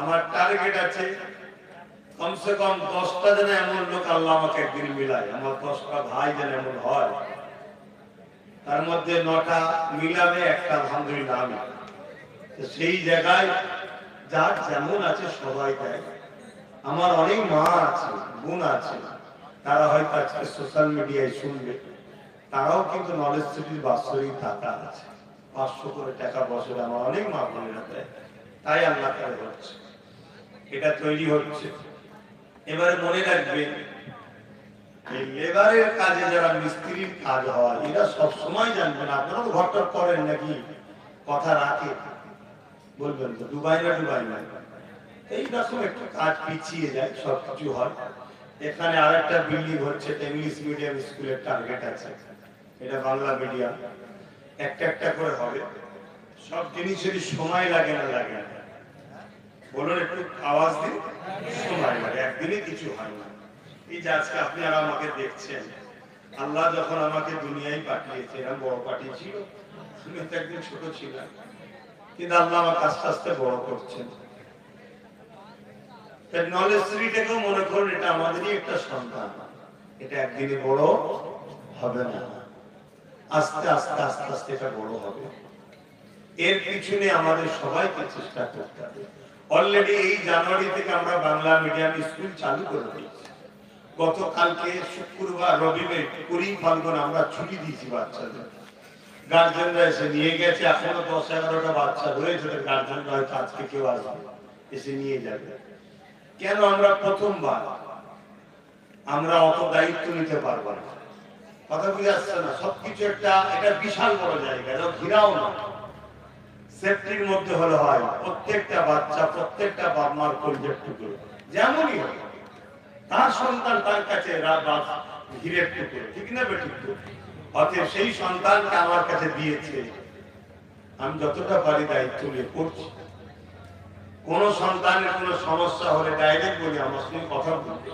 আমার টার্গেট আছে কমসে কম 10টা যেন এমন লোক আল্লাহ আমাকে একদিন মিলায়, আমার 10টা ভাই যেন এমন হয়, তার মধ্যে 9টা মিলাবে, একটা আলহামদুলিল্লাহ আমি। সেই জায়গায় যার যেমন আছে সবাই দেয়। আমার অনেক মা আছে, বোন আছে, তারা হয়তো আজকে সোশ্যাল মিডিয়ায় শুনবে, তারাও কিন্তু নলেজ সিটির বাৎসরিক টাকা আছে, 500 করে টাকা বছরে আমার অনেক মা বোনেরা দেয়। তাই আল্লাহ তাআলা হচ্ছে, এটা তৈরি হচ্ছে। এবারে মনে রাখবেন, এই লেবারের কাজে যারা মিস্ত্রির কাজ হয় এরা সব সময় জানবেন। আপনারা তো ঘরটর করেন নাকি, কথা রাখে বলবেন তো দুবাই না এইরকম একটু কাজ পিছিয়ে যায়, সবকিছু হয়। এখানে আরেকটা বিল্ডিং হচ্ছে, ইংলিশ মিডিয়াম স্কুলের টার্গেট আছে, এটা বাংলা মিডিয়াম, একটা করে হবে। সব জিনিসেরই সময় লাগে না, লাগে না বলুন, একটু আওয়াজ দিন, সময় লাগে, একদিনে কিছু হয় না। এই যে আজকে আপনি আর আমাকে দেখছেন, আল্লাহ যখন আমাকে দুনিয়ায় পাঠিয়েছে, এরা বড় পাঠিয়েছিল, আমি তো একদিন ছোট ছিলাম, কিন্তু আল্লাহ আমাকে আস্তে আস্তে বড় করছেন। নলেজ সিটিটাকেও মনে করুন এটা আমাদেরই একটা সন্তান, এটা একদিনে বড় হবে না, আস্তে আস্তে আস্তে আস্তে এটা বড় হবে। এর পিছনে আমাদের সবাইকে চেষ্টা করতে হবে। অলরেডি এই জানুয়ারি থেকে আমরা বাংলা মিডিয়াম স্কুল চালু করে দিয়েছি। গতকালকে শুক্রবার, রবিবার 20 ফাল্গুন আমরা ছুটি দিয়েছি বাচ্চাদের, গার্জেনরা এসে নিয়ে গেছে। এখনো 10-11টা বাচ্চা রয়েছে, গার্জেনরা হয়তো আজকে কেউ আসবে, এসে নিয়ে যাবে। কেন? আমরা প্রথমবার, আমরা অত দায়িত্ব নিতে পারবো না, কথা বুঝে আসছে না? সবকিছু একটা, এটা বিশাল বড় জায়গা, এটা ঘিরাও না, সেফটির মধ্যে হলে হয়। প্রত্যেকটা বাচ্চা, প্রত্যেকটা বাপ মার কলিজার টুকরো, যেমনই হয় তার সন্তান তার কাছে ঘিরের টুকরো, ঠিক না বেঠিক? অতএব সেই সন্তানকে আমার কাছে দিয়েছে, আমি যতটা পারি দায়িত্ব নিয়ে করছি। কোন সন্তানের কোন সমস্যা হলে ডাইরেক্ট বলি আমার সঙ্গে কথা বলবে,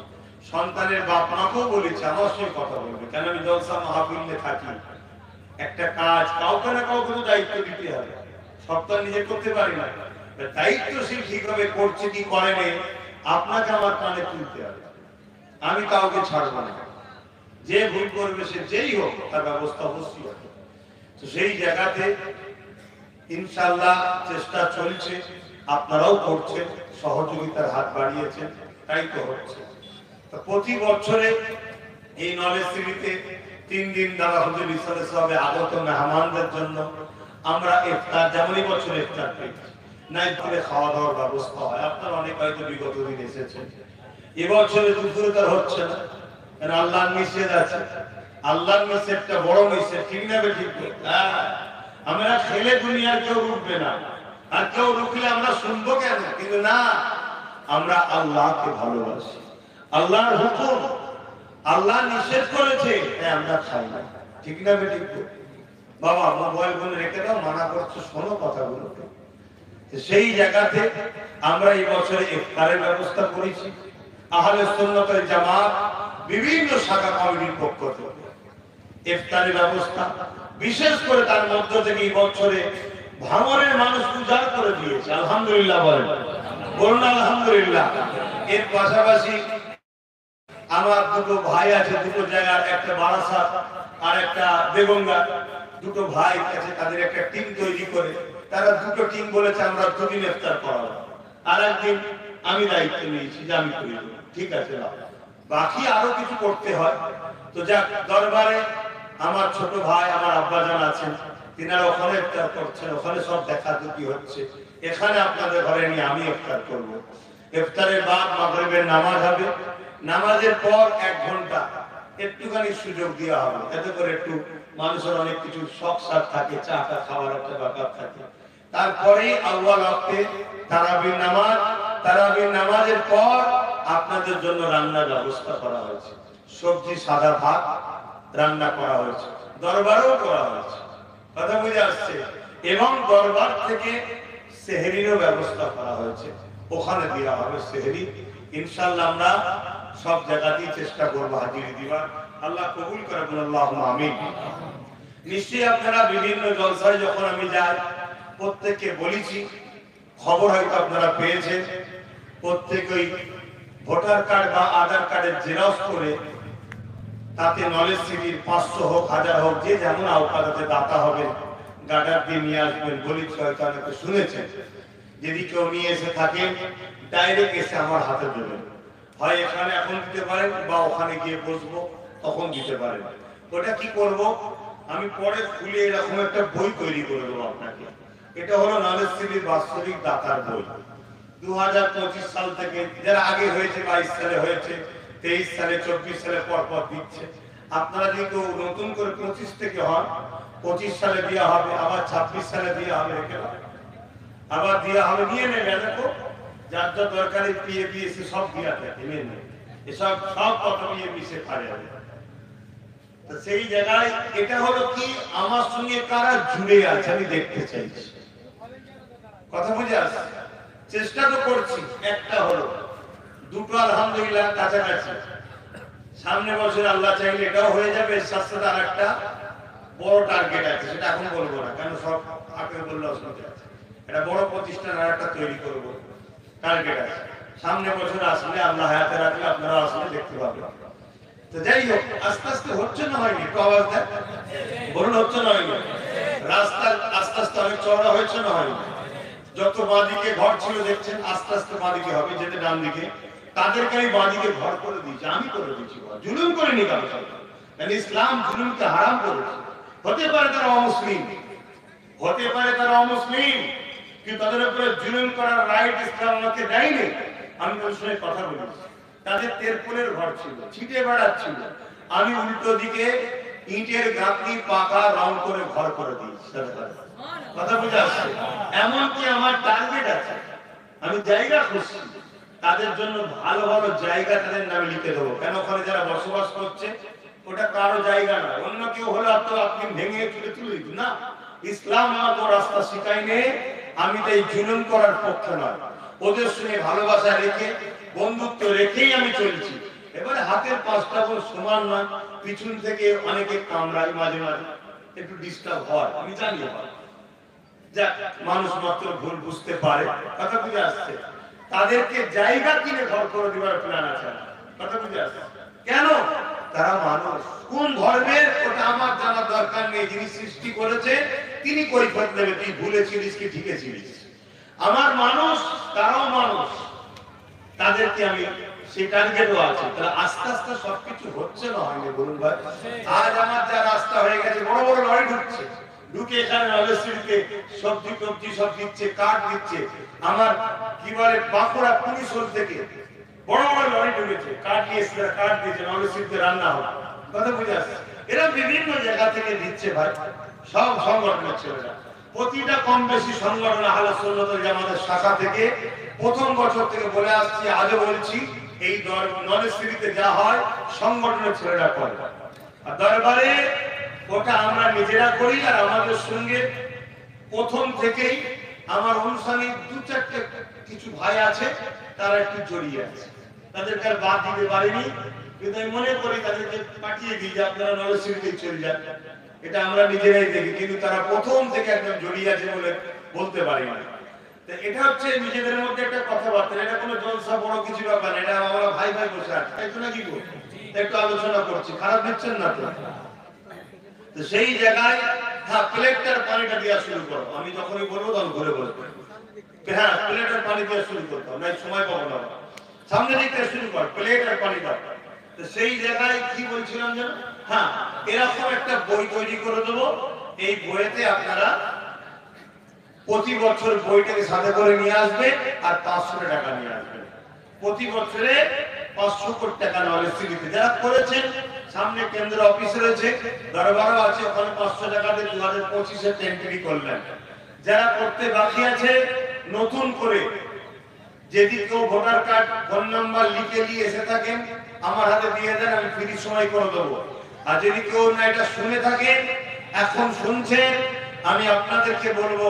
সন্তানের বাপ মাকেও বলেছে আমার সঙ্গে কথা বলবে। কেন? আমি জলসা মাহফিলে থাকি, একটা কাজ কাউকে না কাউকে তো দায়িত্ব দিতে হবে, সব তো নিজে করতে পারি না। দায়িত্বশীল ঠিকভাবে করছে কি করেনি, আপনাকে আমার কানে তুলতে হবে। আমি কাউকে ছাড়বো না, যে ভুল করবে সে যেই হোক তার ব্যবস্থা অবশ্যই হবে। তো সেই জায়গাতে ইনশাআল্লাহ চেষ্টা চলছে, আপনারাও করছেন, সহযোগিতার হাত বাড়িয়েছেন, তাই তো হচ্ছে। তো প্রতি বছরে এই নলেজ সিটিতে 3 দিন দ্বারা হুজুর ইসলামের সাহাবে আগত মেহমানদের জন্য আমরা ইফতার, যেমনই বছর ইফতার পেয়েছি, নাইট করে খাওয়া দাওয়ার ব্যবস্থা হয়। আপনারা অনেক হয়তো বিগত দিন এসেছেন, এবছরে দুপুরতার হচ্ছে না, কারণ আল্লাহর নিষেধ আছে। আল্লাহর নিষেধটা বড় নিষেধ, ঠিক না ঠিক? আমরা খেলে দুনিয়ার কেউ রুখবে না, আর কেউ রুখলে আমরা শুনবো কেন? কিন্তু না, আমরা আল্লাহকে ভালোবাসি, আল্লাহর হুকুম, আল্লাহ নিষেধ করেছে তাই আমরা খাই না, ঠিক না ঠিক? বাবা মোবাইল ফোনে রেখে দাও, মানা করছো, শোনো কথাগুলো। সেই জায়গাতে আমরা এই বছরে ইফতারের ব্যবস্থা করেছি। আহলে সুন্নাত ওয়াল জামাত বিভিন্ন শাখা কমিটির পক্ষ থেকে ইফতারের ব্যবস্থা, বিশেষ করে তার মধ্য থেকে এই বছরে ভাঙরের মানুষ উজাড় করে দিয়েছে, আলহামদুলিল্লাহ বলেন, বলুন আলহামদুলিল্লাহ। এর পাশাপাশি আমার দুটো ভাই আছে, দুটো জায়গার, একটা বারাসাত আর একটা বেগঙ্গা, দুটো ভাই আছে, তাদের একটা টিম তৈরি করে তারা দুটো টিম বলেছে আমরা 2 দিন ইফতার করাবো। আর একদিন আমি দায়িত্ব নিয়েছি যে আমি করে দেবো, ঠিক আছে। বাকি আরো কিছু করতে হয়। তো যাক, দরবারে আমার ছোট ভাই, আমার আব্বাজান আছেন, তিনারা ওখানে ইফতার করছেন, ওখানে সব দেখা দেখি হচ্ছে। এখানে আপনাদের ঘরে নিয়ে আমি ইফতার করব। ইফতারের বাদ মাগরিবের নামাজ হবে, নামাজের পর 1 ঘন্টা একটুখানি সুযোগ দেওয়া হবে, এতে করে একটু মানুষের অনেক কিছু শখ সাথ থাকে, চাটা খাওয়ার একটা ব্যাপার থাকে। তারপরে আউয়াল ওয়াক্তে তারাবির নামাজ, তারাবির নামাজের পর আপনাদের জন্য রান্নার ব্যবস্থা করা হয়েছে, সবজি সাদা ভাত রান্না করা হয়েছে, দরবারেও করা হয়েছে, কথা বুঝে আসছে। এবং দরবার থেকে সেহরিরও ব্যবস্থা করা হয়েছে, ওখানে দেওয়া হবে সেহরি। ইনশাআল্লাহ আমরা সব জায়গাতেই চেষ্টা করবো হাজিরি দিবার, আল্লাহ কবুল করে, আল্লাহুম্মা আমিন। নিশ্চয়ই আপনারা বিভিন্ন জলসায় যখন আমি যাই প্রত্যেককে বলেছি, খবর হয়তো আপনারা পেয়েছেন, প্রত্যেকেই ভোটার কার্ড বা আধার কার্ডের জেরক্স করে তাতে নলেজ সিটির 500 হোক 1000 হোক যে যেমন আওকাতে দাতা হবেন গার্ডার দিয়ে নিয়ে আসবেন। গরিব শয়তানকে শুনেছেন, যদি কেউ নিয়ে এসে থাকেন ডাইরেক্ট এসে আমার হাতে দেবেন, হয় এখানে এখন দিতে পারেন বা ওখানে গিয়ে বসবো তখন দিতে পারেন। ওটা কি করব আমি পরে খুলে এরকম একটা বই তৈরি করে দেবো আপনাকে। এটা হলো নলেজ সিটির বাস্তবিক দাতার বই। 2025 সাল থেকে, যারা আগে হয়েছে 22 সালে হয়েছে, 23 সালে 24 সালে পর পর দিচ্ছে। আপনারা যদি কেউ নতুন করে 25 থেকে হন, 25 সালে দেওয়া হবে, আবার 26 সালে দেওয়া হবে, আবার দেওয়া হবে, নিয়ে নেবে। দেখো যার যা দরকারি পিএপিএসসি সব দেওয়া থাকে, নিয়ে নেবে এসব সব কথা নিয়ে মিশে পারে। তো সেই জায়গায় এটা হলো কি আমার সঙ্গে কারা জুড়ে আছে আমি দেখতে চাইছি। কথা বুঝে আসছে? চেষ্টা তো করছি। একটা হলো, দুটো আলহামদুলিল্লাহ কাছাকাছি। সামনে বছর আল্লাহ চাইলে এটাও হয়ে যাবে। এর সাথে সাথে আর একটা বড় টার্গেট আছে, সেটা এখন বলবো না, কেন সব আগে বললে অসুবিধা আছে। এটা বড় প্রতিষ্ঠান আর একটা তৈরি করবো, টার্গেট আছে। সামনে বছর আসলে আল্লাহ হায়াতে রাখলে আপনারা আসলে দেখতে পাবেন। তো যাই হোক, আস্তে আস্তে হচ্ছে না হয়নি, একটু আওয়াজ দেয় বলুন, হচ্ছে না হয়নি? রাস্তা আস্তে আস্তে অনেক চওড়া হয়েছে না হয়নি? যত বাঁদিকে ঘর ছিল দেখছেন আস্তে আস্তে বাঁদিকে হবে, যেতে ডান দিকে তাদেরকে আমি বাঁদিকে ঘর করে দিয়েছি, আমি করে দিয়েছি। জুলুম করিনি কারো সাথে, কারণ ইসলাম জুলুমকে হারাম করেছে। হতে পারে তারা অমুসলিম, হতে পারে তারা অমুসলিম, কিন্তু তাদের উপরে জুলুম করার রাইট ইসলাম আমাকে দেয়নি। আমি ওই সময় কথা বলেছি, তাদের তেরপোলের ঘর ছিল, ছিটে বেড়াচ্ছিল, আমি উল্টো দিকে ইটের গাঁথনি পাকা রং করে ঘর করে দিয়েছি। কথা বুঝে আসছে? এমনকি আমার টার্গেট আছে, আমি জায়গা খুঁজছি তাদের জন্য, ভালো ভালো জায়গা তাদের নামে লিখে দেবো। কেন ওখানে যারা বসবাস করছে ওটা কারো জায়গা না, অন্য কেউ হলে আপনি ভেঙে তুলে তুলে দিন না। ইসলাম আমাকে রাস্তা শিখায়নি, আমি তাই জুলুম করার পক্ষে নয়। ওদের সঙ্গে ভালোবাসা রেখে বন্ধুত্ব রেখেই আমি চলছি। এবারে হাতের পাঁচটা কোন সমান নয়, পিছন থেকে অনেকে কামড়ায়, মাঝে মাঝে একটু ডিস্টার্ব হয়, আমি জানি হয়, যাক মানুষ মাত্র ভুল বুঝতে পারে। কথা বুঝে আসছে? তাদেরকে জায়গা কিনে ঘর করে দেওয়ার প্ল্যান আছে। কথা বুঝে আসছে? কেন? তারা মানুষ, কোন ধর্মের ওটা আমার জানার দরকার নেই। যিনি সৃষ্টি করেছে তিনি কৈফিয়ত নেবে, তুই ভুলেছিলিস কি ঠিকই ছিলিস। আমার মানুষ, তারাও মানুষ, তাদেরকে আমি সেই টার্গেটও আছে। তাহলে আস্তে আস্তে সবকিছু হচ্ছে না হয়নি বলুন ভাই? আজ আমার যা রাস্তা হয়ে গেছে, বড় বড় লরি ঢুকছে, ঢুকে এখানে নলেজ সিটিতে সবজি টবজি সব দিচ্ছে, কাঠ দিচ্ছে। আমার কি বলে বাঁকুড়া পুলিশোল থেকে বড় বড় লরি ঢুকেছে, কাঠ নিয়ে এসে কাঠ দিয়েছে, নলেজ সিটিতে রান্না হবে। কথা বুঝে আসছে? এরা বিভিন্ন জায়গা থেকে দিচ্ছে ভাই, সব সংগঠনের ছেলেরা। প্রতিটা কম বেশি সংগঠন আহলে সুন্নাত ওয়াল জামাতের শাখা থেকে প্রথম বছর থেকে বলে আসছি, আজও বলছি, এই নলেজ সিটিতে যা হয় সংগঠনের ছেলেরা করে। আর দরবারে ওটা আমরা নিজেরা করি। আর আমাদের সঙ্গে প্রথম থেকেই আমার অনুষ্ঠানে দু চারটে কিছু ভাই আছে, তারা একটু জড়িয়ে আছে, তাদেরকে আর বাদ দিতে পারিনি। কিন্তু আমি মনে করি তাদেরকে পাঠিয়ে দিই যে আপনারা নলেজ সিটিতে চলে যান, এটা আমরা নিজেরাই দেখি। কিন্তু তারা প্রথম থেকে একদম জড়িয়ে আছে বলে বলতে পারি না। এটা হচ্ছে নিজেদের মধ্যে একটা কথাবার্তা, এটা কোনো জলসা বড় কিছু ব্যাপার না, এটা আমরা ভাই ভাই বসে আছি, তাই তো নাকি গো? একটু আলোচনা করছি, খারাপ দিচ্ছেন না তো? সেই জায়গায় হ্যাঁ, প্লেটটার পানিটা দেওয়া শুরু করো। আমি যখনই বলবো তখন ঘুরে বলবো, হ্যাঁ প্লেটের পানি দেওয়া শুরু করতে হবে, সময় পাবো না। সামনে দিকটা শুরু কর, প্লেটের পানি দাও। তো সেই জায়গায় কি বলছিলাম যেন, হ্যাঁ এরকম একটা বই তৈরি করে দেবো। এই বইতে আপনারা প্রতি বছর বইটাকে সাথে করে নিয়ে আসবে আর 500 টাকা নিয়ে আসবে। প্রতি বছরে 500 কোটি টাকা নলেজ সিটিতে যারা করেছেন, সামনে কেন্দ্র অফিস রয়েছে, দরবারও আছে, ওখানে 500 টাকা দিয়ে 2025-এর এন্ট্রি করলেন। যারা করতে বাকি আছে নতুন করে, যদি কেউ ভোটার কার্ড ফোন নাম্বার লিখে নিয়ে এসে থাকেন আমার হাতে দিয়ে দেন, আমি ফ্রি সময় করে দেবো। আর যদি কেউ না এটা শুনে থাকেন, এখন শুনছেন, আমি আপনাদেরকে বলবো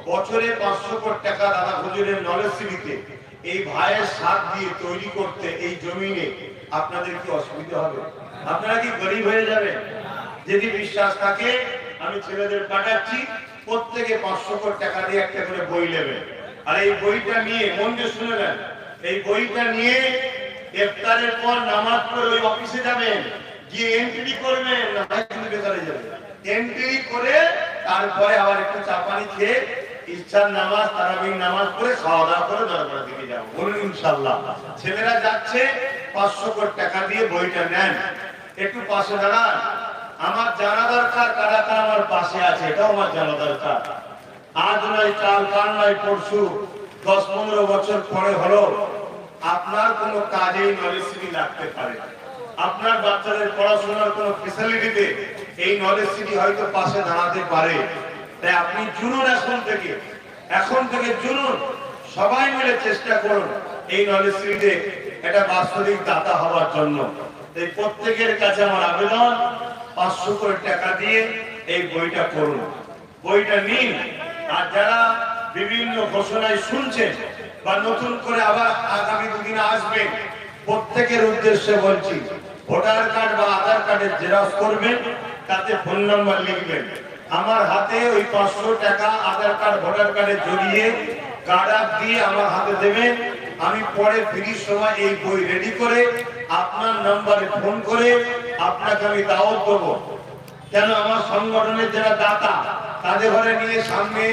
বছরে 500 কোটি টাকা দাদা হুজুরের নলেজ সিটিতে এই ভাইয়ের সাথ দিয়ে তৈরি করতে এই জমিনে আপনাদের কি অসুবিধা হবে? আপনারা কি গরিব হয়ে যাবেন? যদি বিশ্বাস থাকে আমি ছেলেদের পাঠাচ্ছি, প্রত্যেকে 500 কোটি টাকা দিয়ে একটা করে বই নেবে। আর এই বইটা নিয়ে মন দিয়ে শুনে নেন, এই বইটা নিয়ে ইফতারের পর নামাজ পড়ে ওই অফিসে যাবেন, গিয়ে এন্ট্রি করবেন, না বেকারে যাবেন, এন্ট্রি করে তারপরে আবার একটু চা পানি খেয়ে ইচ্ছার নামাজ তারাবির নামাজ পড়ে খাওয়া দাওয়া করে দরবার দিকে যাবো। বলুন ইনশাআল্লাহ। ছেলেরা যাচ্ছে 500 কোটি টাকা দিয়ে বইটা নেন, একটু পাশে দাঁড়ান। আমার জানা দরকার কারা কারা আমার পাশে আছে, এটাও আমার জানা দরকার। আজ নয় কাল, কাল নয় পরশু, 10-15 বছর পরে হলো আপনার কোনো কাজেই নলেজ সিটি লাগতে পারে, আপনার বাচ্চাদের পড়াশোনার কোনো ফ্যাসিলিটিতে এই নলেজ সিটি হয়তো পাশে দাঁড়াতে পারে। তাই আপনি জুনুন, এখন থেকে জুনুন, সবাই মিলে চেষ্টা করুন এই নলেজ সিটিতে একটা বাস্তবিক দাতা হওয়ার জন্য। তাই প্রত্যেকের কাছে আমার আবেদন, 500 কোটি টাকা দিয়ে এই বইটা করুন, বইটা নিন। আর যারা বিভিন্ন ঘোষণায় শুনছেন বা নতুন করে আবার আগামী দুদিনে আসবেন, প্রত্যেকের উদ্দেশ্যে বলছি, ভোটার কার্ড বা আধার কার্ডের জেরক্স করবেন, তাতে ফোন নাম্বার লিখবেন। আমার হাতে ওই 500 টাকা আধার কার্ড ভোটার কার্ডে জড়িয়ে কার্ড দিয়ে আমার হাতে দেবেন। আমি পরে ফিরির সময় এই বই রেডি করে আপনার নাম্বারে ফোন করে আপনাকে আমি দাওয়াত দেবো। কেন আমার সংগঠনের যারা দাতা তাদের ঘরে নিয়ে সামনে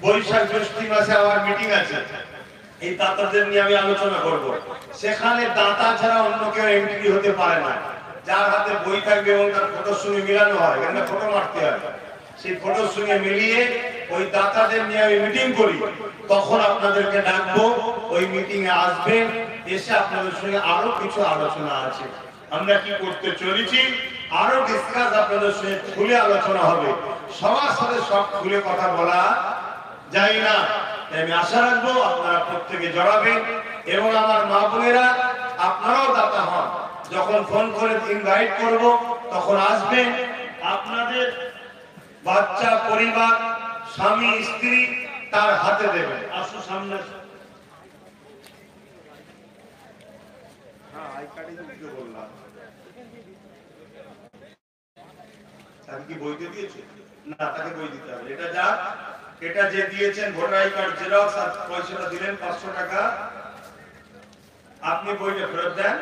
বৈশাখ জ্যৈষ্ঠী মাসে আমার মিটিং আছে, এই দাতাদের নিয়ে আমি আলোচনা করব। সেখানে দাতা ছাড়া অন্য কেউ এন্ট্রি হতে পারে না। যার হাতে বই থাকবে এবং তার ফটোর সঙ্গে মিলানো হয়, এখানে ফটো মারতে হয়, সেই ফটোর সঙ্গে মিলিয়ে ওই দাতাদের নিয়ে আমি মিটিং করি, তখন আপনাদেরকে ডাকবো, ওই মিটিং এ আসবেন, এসে আপনাদের সঙ্গে আরো কিছু আলোচনা আছে, আমরা কি করতে চলেছি আরো ডিসকাস আপনাদের সঙ্গে খুলে আলোচনা হবে। সবার সাথে সব খুলে কথা বলা যায় না, আমি আশা রাখবো আপনারা প্রত্যেকে জড়াবেন এবং আমার মা বোনেরা আপনারাও দাতা হন। যখন ফোন করে ইনভাইট করব তখন আসবেন, আপনাদের বাচ্চা, পরিবার, স্বামী, স্ত্রী তার হাতে দেবেন। আসুন সামনে। হ্যাঁ, আই কার্ডে দিতে বললাম। তাকে কি বইতে দিয়েছে? না, তাকে বই দিতে হবে। এটা যা, এটা যে দিয়েছেন ভোটার আই কার্ড জেরক্স আর পয়সাটা দিলেন 500 টাকা, আপনি বইটা ফেরত দেন।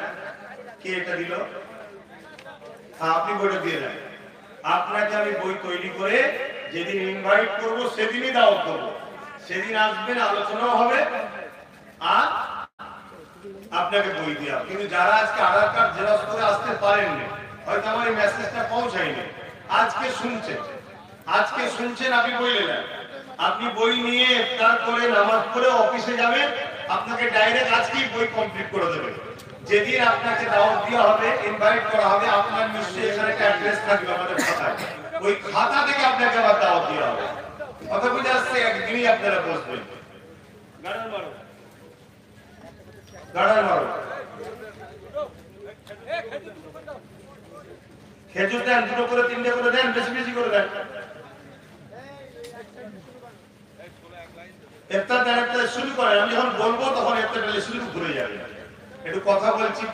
কে এটা দিল? আপনি বইটা দিয়ে দেন। আপনাকে আমি বই তৈরি করে যেদিন ইনভাইট করব সেদিনই দাওয়াত দেব, সেদিন আসবেন, আলোচনাও হবে আর আপনাকে বই দেওয়া। কিন্তু যারা আজকে আধার কার্ড জেরক্স করে আসতে পারেননি, হয়তো আমার এই মেসেজটা পৌঁছায়নি, আজকে শুনছেন, আপনি বই নেবেন, আপনি বই নিয়ে ইফতার করে নামাজ পড়ে অফিসে যাবেন, আপনাকে ডাইরেক্ট আজকেই বই কমপ্লিট করে দেবে। যেদিন আপনাকে দাওয়াত দেওয়া হবে, ইনভাইট করা হবে, আপনার নিশ্চয়ই এখানে একটা অ্যাড্রেস থাকবে আমাদের খাতায়, ওই খাতা থেকে আপনাকে আবার দাওয়াত দেওয়া হবে। কথা বুঝে আসছে? একদিনই আপনারা বসবেন। গাড়ার মারো, খেজুর দেন, 2 করে 3টে করে দেন, বেশি বেশি করে দেন। ইফতার দেন, ইফতার শুরু করেন। আমি যখন বলবো তখন ইফতার দিলে শুরু ঘুরে যাবে। একটু কথা বলছি,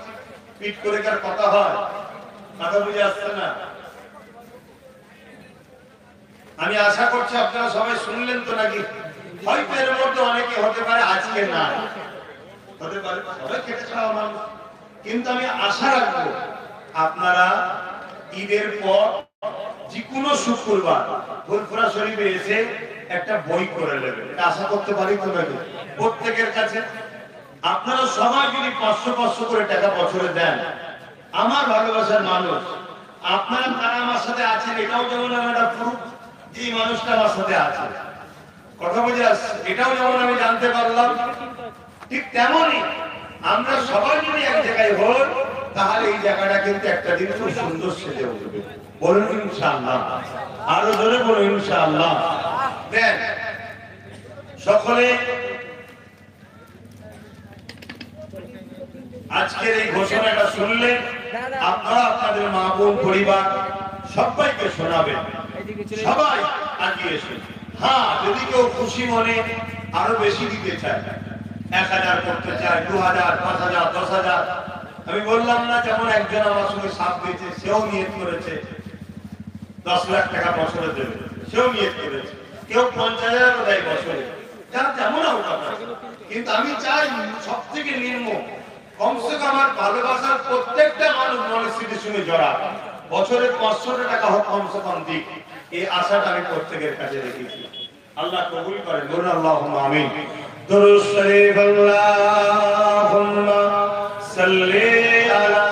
পিট করে কার কথা হয়? কথা বুঝে আসছে না? আমি আশা করছি আপনারা সবাই শুনলেন তো নাকি? হয়তো এর মধ্যে অনেকে হতে পারে আজকে না, হতে পারে সবাই খেতে খাওয়া মানুষ, কিন্তু আমি আশা রাখবো আপনারা ঈদের পর যে কোনো শুক্রবার ফুরফুরা শরীফে এসে একটা বই করে নেবেন, এটা আশা করতে পারি তো নাকি? প্রত্যেকের কাছে আপনারা সবাই যদি 500 করে টাকা বছরে দেন, আমার ভালোবাসার মানুষ আপনারা তারা আমার সাথে আছেন, এটাও যেমন আমি একটা প্রুফ যে এই মানুষটা আমার সাথে আছে। কথা বুঝে আসছে? এটাও যেমন আমি জানতে পারলাম, ঠিক তেমনই আমরা সবাই যদি এক জায়গায় হই, তাহলে এই জায়গাটা কিন্তু একটা দিন খুব সুন্দর সেজে উঠবে। বলুন ইনশাআল্লাহ, আরো জোরে বলুন ইনশাআল্লাহ। দেন সকলে আজকের এই ঘোষণাটা শুনলে আপনারা আপনাদের মা বোন পরিবার সবাইকে শোনাবেন, সবাই আগিয়ে এসে। হ্যাঁ, যদি কেউ খুশি মনে আরো বেশি দিতে চায়, 1000 করতে চায়, 2000, 5000, 10000, আমি বললাম না যেমন একজন আমার সঙ্গে সাথ দিয়েছে, সেও নিয়ত করেছে 10 লাখ টাকা বছরে দেবে, সেও নিয়ত করেছে, কেউ 50,000 দেয় বছরে, যার যেমন অবকাশ। কিন্তু আমি চাই সব থেকে নিম্ন কমসে কম আমার ভালোবাসার প্রত্যেকটা মানুষ মনের স্মৃতির সঙ্গে জড়া, বছরে 500 টাকা হোক কমসে কম দিক, এই আশাটা আমি প্রত্যেকের কাছে রেখেছি। আল্লাহ কবুল করেন, বলুন আল্লাহুম্মা আমিন। দুরূদ শরীফ আল্লাহুম্মা সাল্লি আলা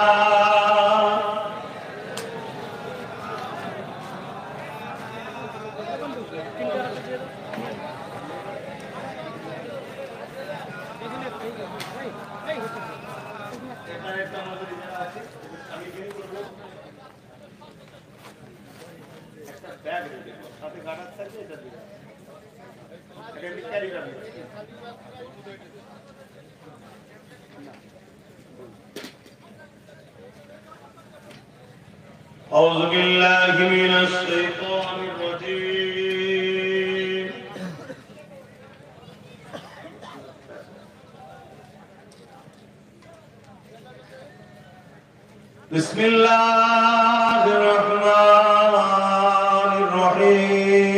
أعوذ بالله من الشيطان الرجيم بسم الله الرحمن الرحيم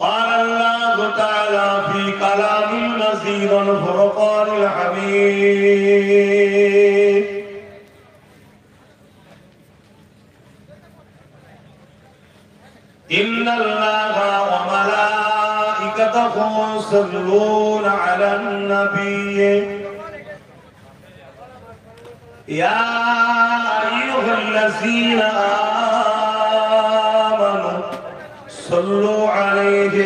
قال الله تعالى في كلام المزيد والفرقان الحميد إن الله وملائكته يصلون على النبي يا أيها الذين آمنوا صلوا عليه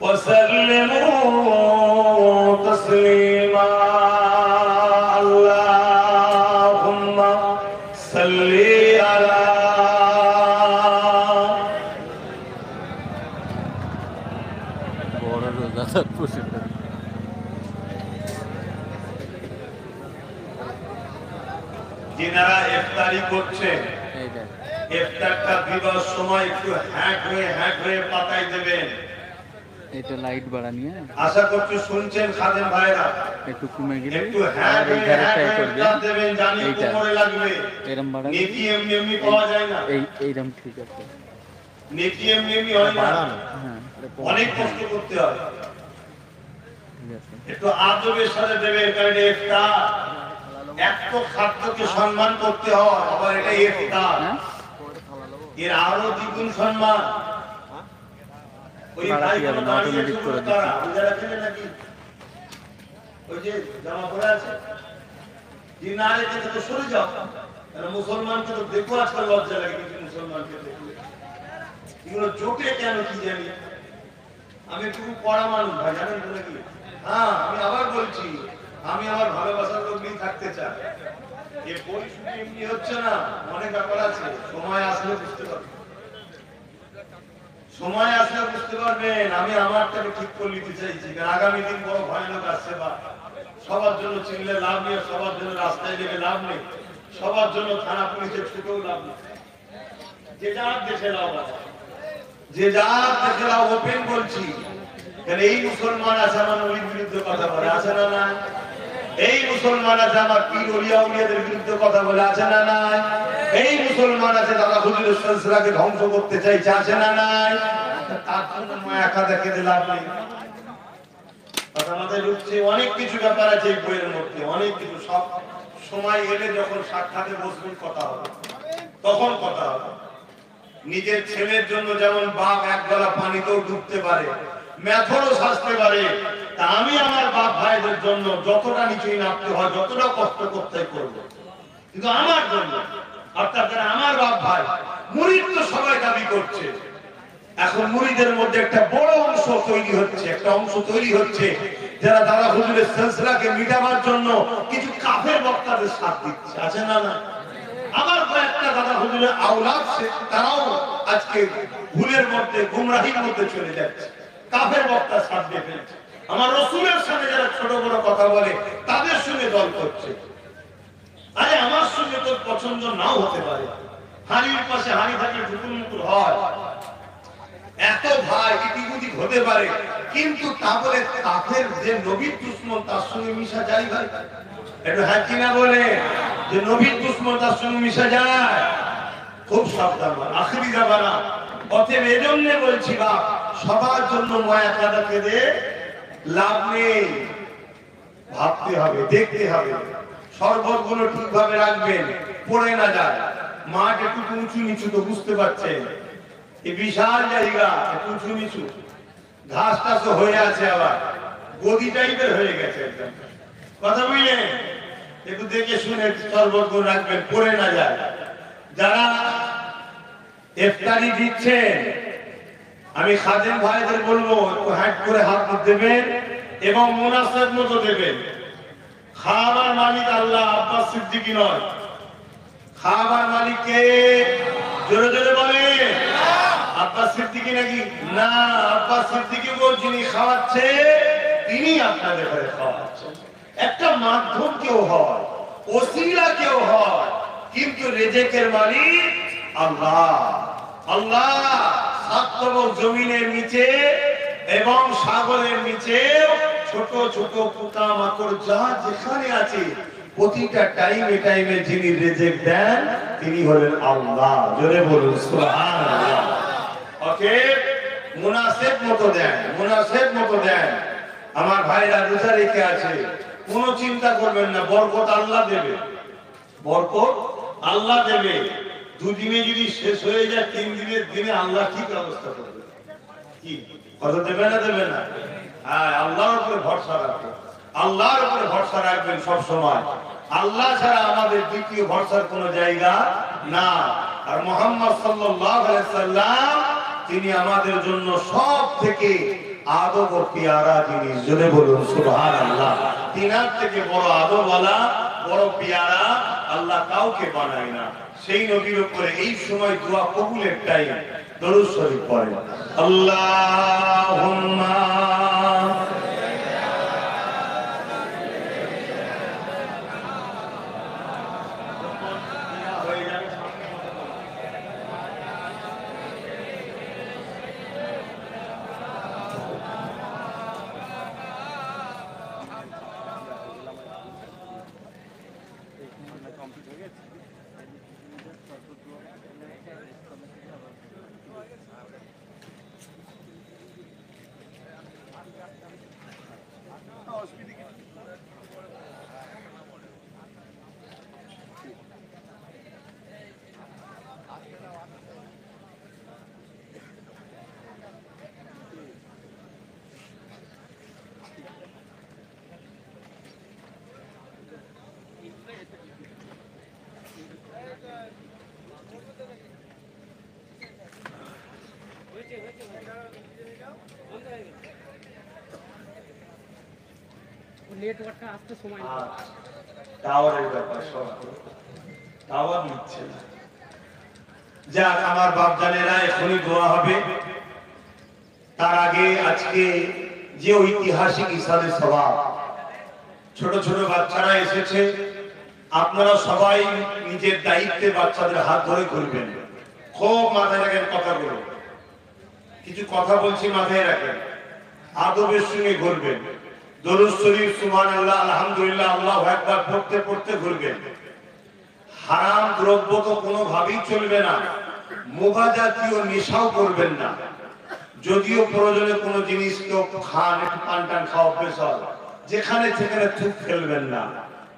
وسلموا تسليما اللهم صل على যিনারা ইফতারি করছে ইফতারটা দিবার সময় একটু হ্যাক হয়ে পাতাই দেবেন। এটা লাইট বাড়ানি আশা করছি শুনছেন খাদেম ভাইরা, একটু কমে গেলে একটু হ্যাক করবে দেবেন, জানি কোমরে লাগবে। এরম বাড়ানি নেকি এমনি পাওয়া যায় না, এইরকম ঠিক আছে। নেকি এমনি হয় না, অনেক কষ্ট করতে হয়। একটু আদবের সাথে দেবেন, কারণ ইফতার এত খাদ্যকে সম্মান করতে হয়, আবার এটা ইফতার, এর আরো দ্বিগুণ সম্মান। ওই ভাই কোনো দাঁড়িয়ে ছিল তারা যারা খেলে নাকি ওই যে জামা পরে আছে, যে না রেখে তো সরে যাও, কারণ মুসলমানকে তো দেখো আজকাল লজ্জা লাগে, কিন্তু মুসলমানকে দেখলে এগুলো জোটে কেন কি জানি। আমি একটু পড়া মানুষ ভাই, জানেন তো নাকি? হ্যাঁ, আমি আবার বলছি, আমি আমার ভালোবাসার লোক নিয়ে থাকতে চাই। এ বই শুধু এমনি হচ্ছে না, অনেক ব্যাপার আছে, সময় আসলে বুঝতে পারবেন, সময় আসলে বুঝতে পারবেন। আমি আমারটাকে ঠিক করে নিতে চাইছি, কারণ আগামী দিন বড় ভয়ানক আসছে। বা সবার জন্য চিনলে লাভ নেই, সবার জন্য রাস্তায় গেলে লাভ নেই, সবার জন্য থানা পুলিশে ছুটেও লাভ নেই। যে যার দেশে লাভ আছে, যে যার দেশে লাভ ওপেন বলছি। এই মুসলমান আছে আমার নবীর বিরুদ্ধে কথা বলে, আছে না নাই? এই মুসলমান আছে আমার পীর ওলিয়া উলিয়াদের বিরুদ্ধে কথা বলে, আছে না নাই? এই মুসলমান আছে দাদা হুজুরের সিলসিলাকে ধ্বংস করতে চাইছে, আছে না নাই? তার জন্য একা দেখে লাভ নেই। কথা মাথায় ঢুকছে, অনেক কিছু ব্যাপার আছে এই বইয়ের মধ্যে, অনেক কিছু। সব সময় এলে যখন সাক্ষাতে বসবেন কথা হবে, তখন কথা হবে। নিজের ছেলের জন্য যেমন বাপ এক গলা পানিতেও ডুবতে পারে, মেথরও সাজতে পারে, তা আমি আমার বাপ ভাইদের জন্য যতটা নিচেই নামতে হয়, যতটা কষ্ট করতে করব, কিন্তু আমার জন্য, অর্থাৎ আমার বাপ ভাই। মুরিদ তো সবাই দাবি করছে, এখন মুরিদের মধ্যে একটা বড় অংশ তৈরি হচ্ছে, যারা দাদা হুজুরের সিলসিলাকে মিটাবার জন্য কিছু কাফের বক্তাদের সাথ দিচ্ছে, আছে না না? আবার কয়েকটা দাদা হুজুরের আওলাদ তারাও আজকে ভুলের মধ্যে, গুমরাহির মধ্যে চলে যাচ্ছে, কাফের বক্তা সাথ দিয়ে ফেলছে। আমার রসুলের সাথে যারা ছোট বড় কথা বলে তাদের সঙ্গে দল করছে। আরে আমার সঙ্গে তোর পছন্দ নাও হতে পারে, হাড়ির পাশে হাড়ি থাকলে ঢুকুর মুকুর হয়, এত ভাই ইতিগুদিক হতে পারে, কিন্তু তা বলে কাফের যে নবীর দুশমন তার সঙ্গে মিশা যায় ভাই? একটু হ্যাঁ কিনা বলে, যে নবীর দুশমন তার সঙ্গে মিশা যায়? খুব সাবধান আখিরি জামানা। অতএব এজন্য বলছি বা সবার জন্য মায়া কাদা কেঁদে লাভ নেই, ভাবতে হবে, দেখতে হবে, শরবতগুলো ঠিকভাবে রাখবেন, পড়ে না যায়। মাঠ একটু উঁচু নিচু তো বুঝতে পারছেন, এই বিশাল জায়গা একটু উঁচু নিচু, ঘাস টাস হয়ে আছে, আবার গদি টাইপের হয়ে গেছে একদম। কথা বুঝলেন? একটু দেখে শুনে শরবতগুলো রাখবেন, পড়ে না যায়। যারা ইফতারি দিচ্ছেন আমি খাদেম ভাইদের বলবো একটু হাট করে হাত দেবেন এবং মুনাসাব মতো দেবেন। খাবার মালিক আল্লাহ, আব্বাস সিদ্দিকী নয়। খাবার মালিক কে? জোরে জোরে বলে। আব্বাস সিদ্দিকী নাকি? না, আব্বাস সিদ্দিকী যিনি খাওয়াচ্ছে তিনি আপনাদের ঘরে খাওয়াচ্ছেন। একটা মাধ্যম কেউ হয়, ওসিলা কেউ হয়, কিন্তু রেজেকের মালিক আল্লাহ। আল্লাহ সাত জমিনের নিচে এবং সাগরের নিচে ছোট ছোট পোকা মাকড় যা যেখানে আছে প্রতিটা টাইমে টাইমে যিনি রেজেক দেন তিনি হলেন আল্লাহ। জোরে বলুন সুবহানাল্লাহ। ওকে, মুনাসিব মতো দেন, মুনাসিব মতো দেন। আমার ভাইরা রোজা রেখে আছে, কোনো চিন্তা করবেন না, বরকত আল্লাহ দেবে, বরকত আল্লাহ দেবে। দুদিনে যদি শেষ হয়ে যায়, 3 দিনের দিনে আল্লাহ ঠিক ব্যবস্থা করবে। কি কথা দেবে না? দেবে না? হ্যাঁ, আল্লাহর উপরে ভরসা রাখবেন, আল্লাহর উপরে ভরসা রাখবেন সব সময়। আল্লাহ ছাড়া আমাদের দ্বিতীয় ভরসার কোনো জায়গা না। আর মুহাম্মদ সাল্লাল্লাহু আলাইহি সাল্লাম তিনি আমাদের জন্য সব থেকে আদব ও পিয়ারা জিনিস। জোরে বলুন সুবহানাল্লাহ। তিনার থেকে বড় আদবওয়ালা, বড় পিয়ারা আল্লাহ কাউকে বানায় না। সেই নবীর উপরে এই সময় দোয়া কবুলের টাইম, দরুদ শরীফ পড়েন। আল্লাহুম্মা নেটওয়ার্কটা আসতে সময় লাগে। টাওয়ারের ব্যাপার, সব টাওয়ার নিচ্ছে না। যাক আমার বাপজানেরা, এখনই দোয়া হবে। তার আগে আজকে যে ঐতিহাসিক ইসালে সওয়াব, ছোট ছোট বাচ্চারা এসেছে, আপনারা সবাই নিজের দায়িত্বে বাচ্চাদের হাত ধরে করবেন। খুব মাথায় রাখেন কথাগুলো, কিছু কথা বলছি মাথায় রাখেন, আদবের সঙ্গে ঘুরবেন। দরুদ শরীফ সুবহানাল্লাহ, আলহামদুলিল্লাহ, আল্লাহু আকবার পড়তে পড়তে ঘুরবেন। হারাম দ্রব্য তো কোনোভাবেই চলবে না, মোগা জাতীয় নেশাও করবেন না। যদিও প্রয়োজনে কোনো জিনিস কেউ খান, একটু পান টান খাওয়া অভ্যেস হয়, যেখানে সেখানে থুক ফেলবেন না।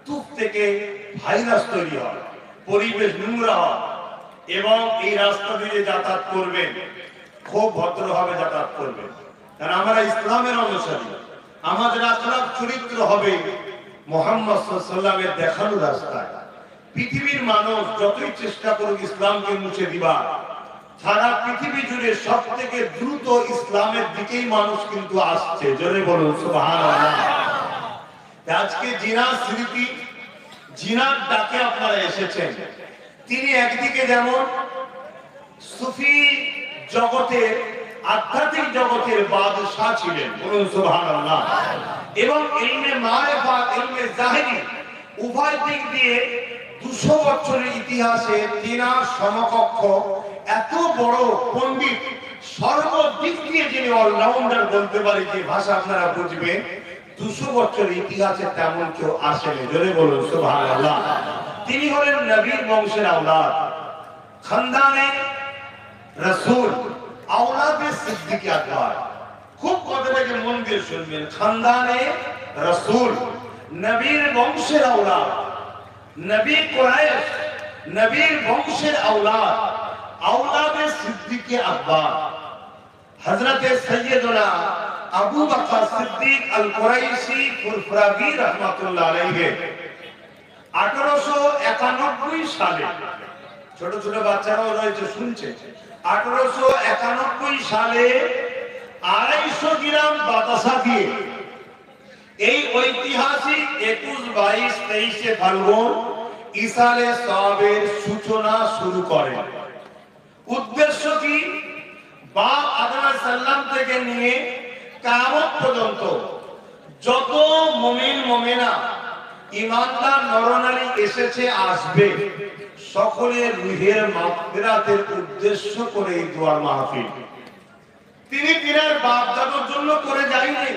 থুক থেকে ভাইরাস তৈরি হয়, পরিবেশ নোংরা হয়। এবং এই রাস্তা দিয়ে যাতায়াত করবেন, খুব ভদ্রভাবে যাতায়াত করবেন, কারণ আমরা ইসলামের অনুসারী। আমাদের আখলাক চরিত্র হবে মুহাম্মদ সাল্লাল্লাহু আলাইহি ওয়াসাল্লামের দেখানো রাস্তায়। পৃথিবীর মানুষ যতই চেষ্টা করুক ইসলামকে মুছে দিবা, সারা পৃথিবী জুড়ে সবথেকে দ্রুত ইসলামের দিকেই মানুষ কিন্তু আসছে। জোরে বলুন সুবহানাল্লাহ। আজকে জিনার স্মৃতি, জিনার ডাকে আপনারা এসেছেন। তিনি একদিকে যেমন সুফি জগতের, আধ্যাত্মিক জগতের বাদশাহ ছিলেন, বলুন সুবহানাল্লাহ, এবং ইলমে মারিফাত, ইলমে জাহিরি উভয় দিক দিয়ে 200 বছরের ইতিহাসে তিনার সমকক্ষ এত বড় পণ্ডিত, সর্বদিক দিয়ে যিনি অলরাউন্ডার বলতে পারে, যে ভাষা আপনারা বুঝবেন, 200 বছরের ইতিহাসে তেমন কেউ আসেনি। জোরে বলুন সুবহানাল্লাহ। তিনি হলেন নবীর বংশের আওলাদ। খানদানে রাসূল, আওলাদে সিদ্দিক আকবর। খুব কথাটাকে মন দিয়ে শুনবেন। খানদানে রাসূল, নবীর বংশের আওলাদ, নবী কুরাইশ, নবীর বংশের আওলাদ, আওলাদে সিদ্দিক আকবর হযরতে সৈয়দনা আবু বকর সিদ্দিক আল কুরাইশি ফুরফুরাবি রাহমাতুল্লাহ আলাইহি 1891 সালে, ছোট ছোট বাচ্চারাও রয়েছে শুনছে, 1891 সালে 250 গ্রাম বাতাসা দিয়ে এই ঐতিহাসিক 21, 22, 23 ফাল্গুন ইসালে সওয়াবের সূচনা শুরু করেন। উদ্দেশ্য কি? বাপ আদম সাল্লাম থেকে নিয়ে কিয়ামত পর্যন্ত যত মুমিন মুমিনা ঈমানদার নরনারী এসেছে আসবে, সকলের রূহের মাগফিরাতের উদ্দেশ্য করে এই দোয়ার মাহফিল। তিনি তিনার বাপ দাদুর জন্য করে যায়নি,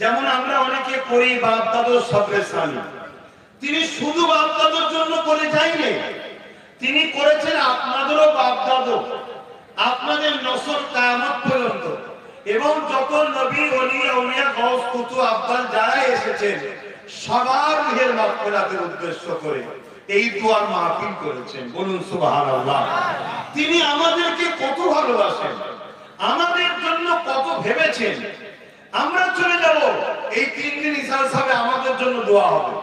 যেমন আমরা অনেকে করি বাপ দাদুর সবরে সানি। তিনি শুধু বাপ দাদুর জন্য করে যায়নি, তিনি করেছেন আপনাদেরও বাপ দাদু, আপনাদের নসল কিয়ামত পর্যন্ত, এবং যত নবী ওলি আউলিয়া গাউস কুতুব আব্দাল যারা এসেছেন সবার রূহের মাগফিরাতের উদ্দেশ্য করে এই দোয়ার মাহফিল করেছেন। বলুন সুবহানাল্লাহ। তিনি আমাদেরকে কত ভালোবাসেন, আমাদের জন্য কত ভেবেছেন। আমরা চলে যাব, এই 3 দিন ইসাল সাহেব আমাদের জন্য দোয়া হবে।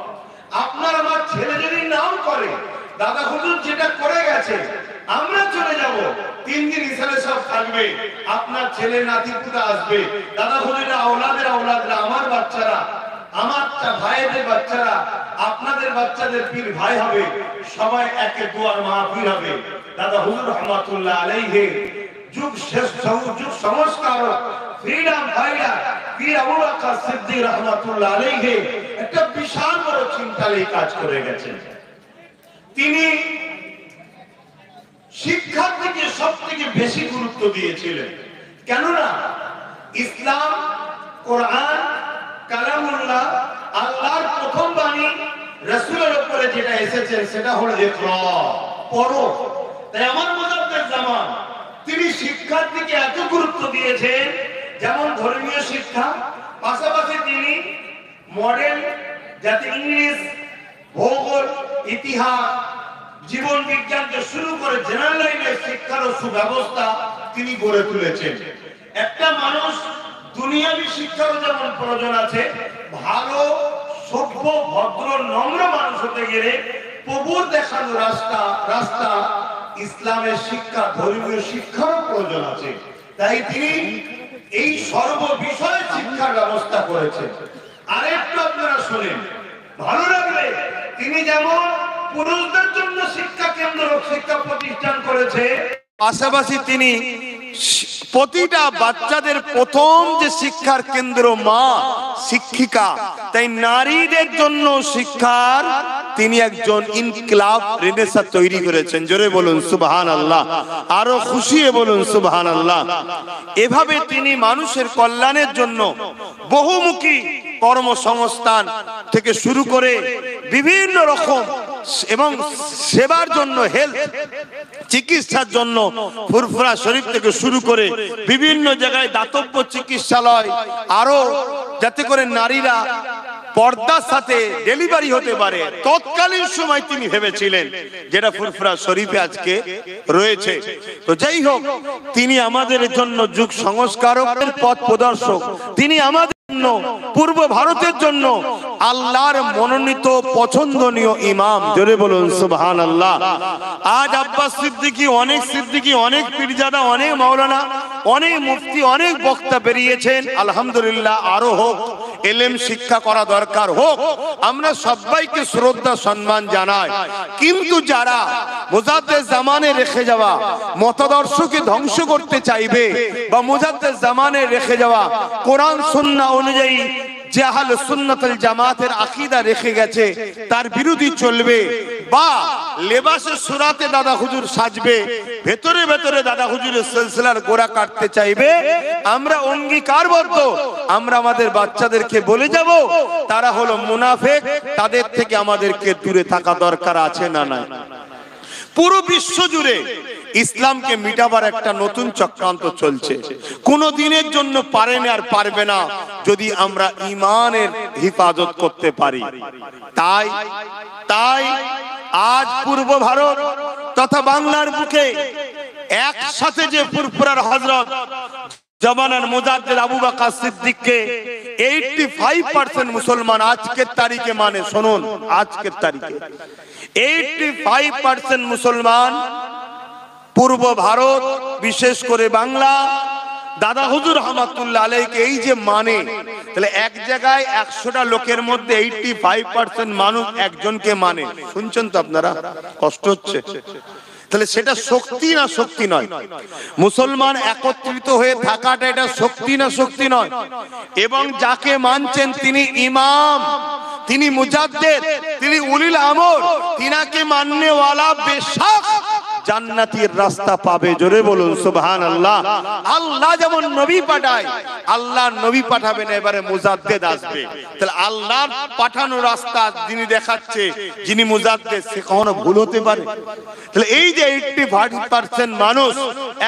আপনার আমার ছেলে যদি নাও করে, দাদা হুজুর যেটা করে গেছে, আমরা চলে যাব, 3 দিন ইসালে সব থাকবে, আপনার ছেলে নাতিপুতা আসবে, দাদা হুজুরের আওলাদের আওলাদরা, আমার বাচ্চারা, আমার ভাইদের বাচ্চারা, আপনাদের বাচ্চাদের পীর ভাই হবে, সবাই একে দোয়ার মাহফিল হবে। দাদা হুজুর রহমাতুল্লাহ আলাইহি যুগ শেষ যুগ সংস্কারক, ফ্রিডম ফাইটার পীর আবু বকর সিদ্দিক রহমাতুল্লাহ আলাইহি একটা বিশাল বড় চিন্তার এই কাজ করে গেছেন। তিনি শিক্ষার দিকে সবথেকে বেশি গুরুত্ব দিয়েছিলেন। কেননা ইসলাম, কোরআন, কালামুল্লাহ, আল্লাহর প্রথম বাণী, রাসূলের উপরে যেটা এসেছে সেটা হলো ইকরা, পড়ো। তাই আমার মুজাদ্দিদ জামান তিনি শিক্ষার দিকে এত গুরুত্ব দিয়েছেন, যেমন ধর্মীয় শিক্ষা, পাশাপাশি তিনি মডেল যাতে ইংলিশ, ভূগোল, ইতিহাস, জীবন বিজ্ঞানকে শুরু করে জেনারেল লাইনের শিক্ষার সুব্যবস্থা তিনি গড়ে তুলেছেন। একটা মানুষ দুনিয়াবী শিক্ষারও যেমন প্রয়োজন আছে, ভালো সভ্য ভদ্র নম্র মানুষ হতে গেলে প্রভুর দেখানো রাস্তা ইসলামের শিক্ষা, ধর্মীয় শিক্ষারও প্রয়োজন আছে। তাই তিনি এই সর্ব বিষয়ে শিক্ষার ব্যবস্থা করেছেন। আরেকটু আপনারা শোনেন, ভালো লাগবে, তিনি যেমন পুরুষদের জন্য শিক্ষা কেন্দ্র, শিক্ষা প্রতিষ্ঠান করেছে, পাশাপাশি তিনি প্রতিটা বাচ্চাদের প্রথম যে শিক্ষার কেন্দ্র মা, শিক্ষিকা, তাই নারীদের জন্য শিক্ষার তিনি একজন ইনকিলাব, রেনেসাঁ তৈরি করেছেন। জোরে বলুন সুবহানাল্লাহ, আরো খুশিয়ে বলুন সুবহানাল্লাহ। এভাবে তিনি মানুষের কল্যাণের জন্য বহুমুখী কর্মসংস্থান থেকে শুরু করে বিভিন্ন রকম এবং সেবার জন্য, হেলথ চিকিৎসার জন্য ফুরফুরা শরীফ থেকে শুরু করে বিভিন্ন জায়গায় দাতব্য চিকিৎসালয়, আরো যাতে করে নারীরা পর্দার সাথে ডেলিভারি হতে পারে, তৎকালীন সময় তিনি ভেবেছিলেন, যেটা ফুরফুরা শরীফে আজকে রয়েছে। তো যাই হোক, তিনি আমাদের জন্য যুগ সংস্কারকের পথ প্রদর্শক, তিনি আমাদের পূর্ব ভারতের জন্য আল্লাহর মনোনীত পছন্দনীয় ইমাম। জোরে বলুন সুবহানাল্লাহ। আজ আব্বাস সিদ্দিকী, অনেক সিদ্দিকী, অনেক পীরজাদা, অনেক মাওলানা, অনেক মুফতি, অনেক বক্তা বেরিয়েছেন। আলহামদুলিল্লাহ, আরো হোক, এলেম শিক্ষা করা দরকার হোক, আমরা সবাইকে শ্রদ্ধা সম্মান জানাই। কিন্তু যারা মুজাদ্দেদ জামানে রেখে যাওয়া মতাদর্শকে ধ্বংস করতে চাইবে, বা মুজাদ্দেদ জামানে রেখে যাওয়া কোরআন সুন্নাহ অনুযায়ী যে আহলে সুন্নাত ওয়াল জামাতের আকীদা রেখে গেছে তার বিরোধী চলবে, বা লেবাসে সুরাতে দাদা হুজুর সাজবে, ভেতরে ভেতরে দাদা হুজুরের সিলসিলার গোড়া কাটতে চাইবে, আমরা অঙ্গীকারবদ্ধ, আমরা আমাদের বাচ্চাদেরকে বলে যাব তারা হলো মুনাফিক, তাদের থেকে আমাদেরকে দূরে থাকা দরকার আছে না নাই? পুরো বিশ্ব জুড়ে ইসলামকে মিটাবার একটা নতুন চক্রান্ত চলছে। কোন দিনের জন্য পারে না আর পারবে না যদি আমরা ঈমানের হিফাজত করতে পারি। তাই তাই আজ পূর্ব ভারত তথা বাংলার বুকে একসাথে যে ফুরফুরার হযরত জমানার মুজাদ্দিদ আবু বকর সিদ্দিককে 85% মুসলমান আজকের তারিখে মানে, শুনুন আজকের তারিখে 85% মুসলমান পূর্ব ভারত বিশেষ করে বাংলা দাদা হুজুর রহমাতুল্লাহ আলাইহিকে এই যে মানে, তাহলে এক জায়গায় 100টা লোকের মধ্যে 85% মানুষ একজনকে মানে। শুনছেন তো আপনারা? কষ্ট হচ্ছে? তাহলে সেটা শক্তি না শক্তি নয়? মুসলমান একত্রিত হয়ে থাকাটা এটা শক্তি না শক্তি নয়? এবং যাকে মানছেন তিনি ইমাম, তিনি মুজাদ্দিদ, তিনি উলিল আমর, তিনাকে মাননেওয়ালা বেশক জান্নাতের রাস্তা পাবে। জোরে বলুন সুবহানাল্লাহ। আল্লাহ যেমন নবী পাঠায়, আল্লাহ নবী পাঠাবেন, এবারে মুজাদ্দিদ আসবে। তাহলে আল্লাহর পাঠানো রাস্তা যিনি দেখাচ্ছে, যিনি মুজাদ্দিদ, সে কখনো ভুল হতে পারে? তাহলে এই যে 85% মানুষ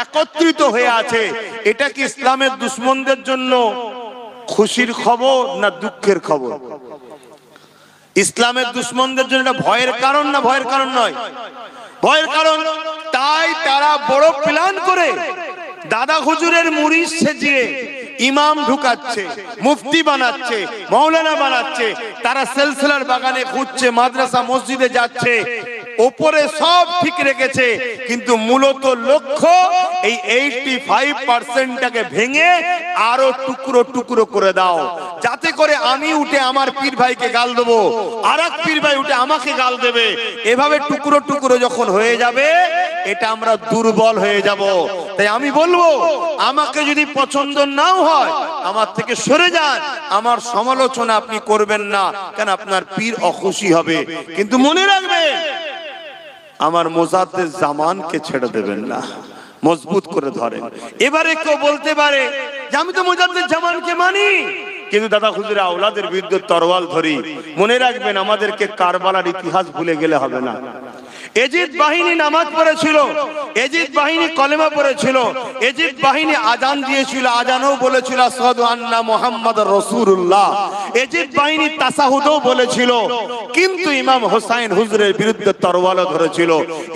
একত্রিত হয়ে আছে, এটা কি ইসলামের দুশমনদের জন্য খুশির খবর না দুঃখের খবর? ইসলামের দুশমনদের জন্য এটা ভয়ের কারণ না ভয়ের কারণ নয়? ভয়ের কারণ। তাই তারা বড় প্ল্যান করে দাদা হুজুরের মুরিদ সেজিয়ে ইমাম ঢুকাচ্ছে, মুফতি বানাচ্ছে, মাওলানা বানাচ্ছে, তারা সিলসিলার বাগানে ঘুরছে, মাদ্রাসা মসজিদে যাচ্ছে, ওপরে সব ঠিক রেখেছে, কিন্তু মূলত লক্ষ্য এই 85%টাকে ভেঙে আরো টুকরো টুকরো করে দাও, যাতে করে আমি উঠে আমার পীর ভাইকে গাল দেবো, আর এক পীর ভাই উঠে আমাকে গাল দেবে। এভাবে টুকরো টুকরো যখন হয়ে যাবে, এটা আমরা দুর্বল হয়ে যাব। তাই আমি বলবো, আমাকে যদি পছন্দ নাও হয়, আমার থেকে সরে যান, আমার সমালোচনা আপনি করবেন না, কেন আপনার পীর অখুশি হবে। কিন্তু মনে রাখবেন, আমার মুজাদ্দিদ জামানকে ছেড়ে দেবেন না, মজবুত করে ধরেন। এবারে কেউ বলতে পারে যে আমি তো মুজাদ্দিদ জামানকে মানি, কিন্তু দাদা হুজুরের আওলাদের বিরুদ্ধে তরোয়াল ধরি। মনে রাখবেন, আমাদেরকে কারবালার ইতিহাস ভুলে গেলে হবে না। এজিদ বাহিনী নামাজ পড়েছিল, এজিদ বাহিনী কলেমা পড়েছিল, এজিদ বাহিনী আজান দিয়েছিল, আজানও বলেছিল আশহাদু আন্না মুহাম্মাদুর রাসূলুল্লাহ, এজিদ বাহিনী তাশাহুদও বলেছিল, কিন্তু ইমাম হোসাইন হুজুরের বিরুদ্ধে তরোয়াল ধরেছিল।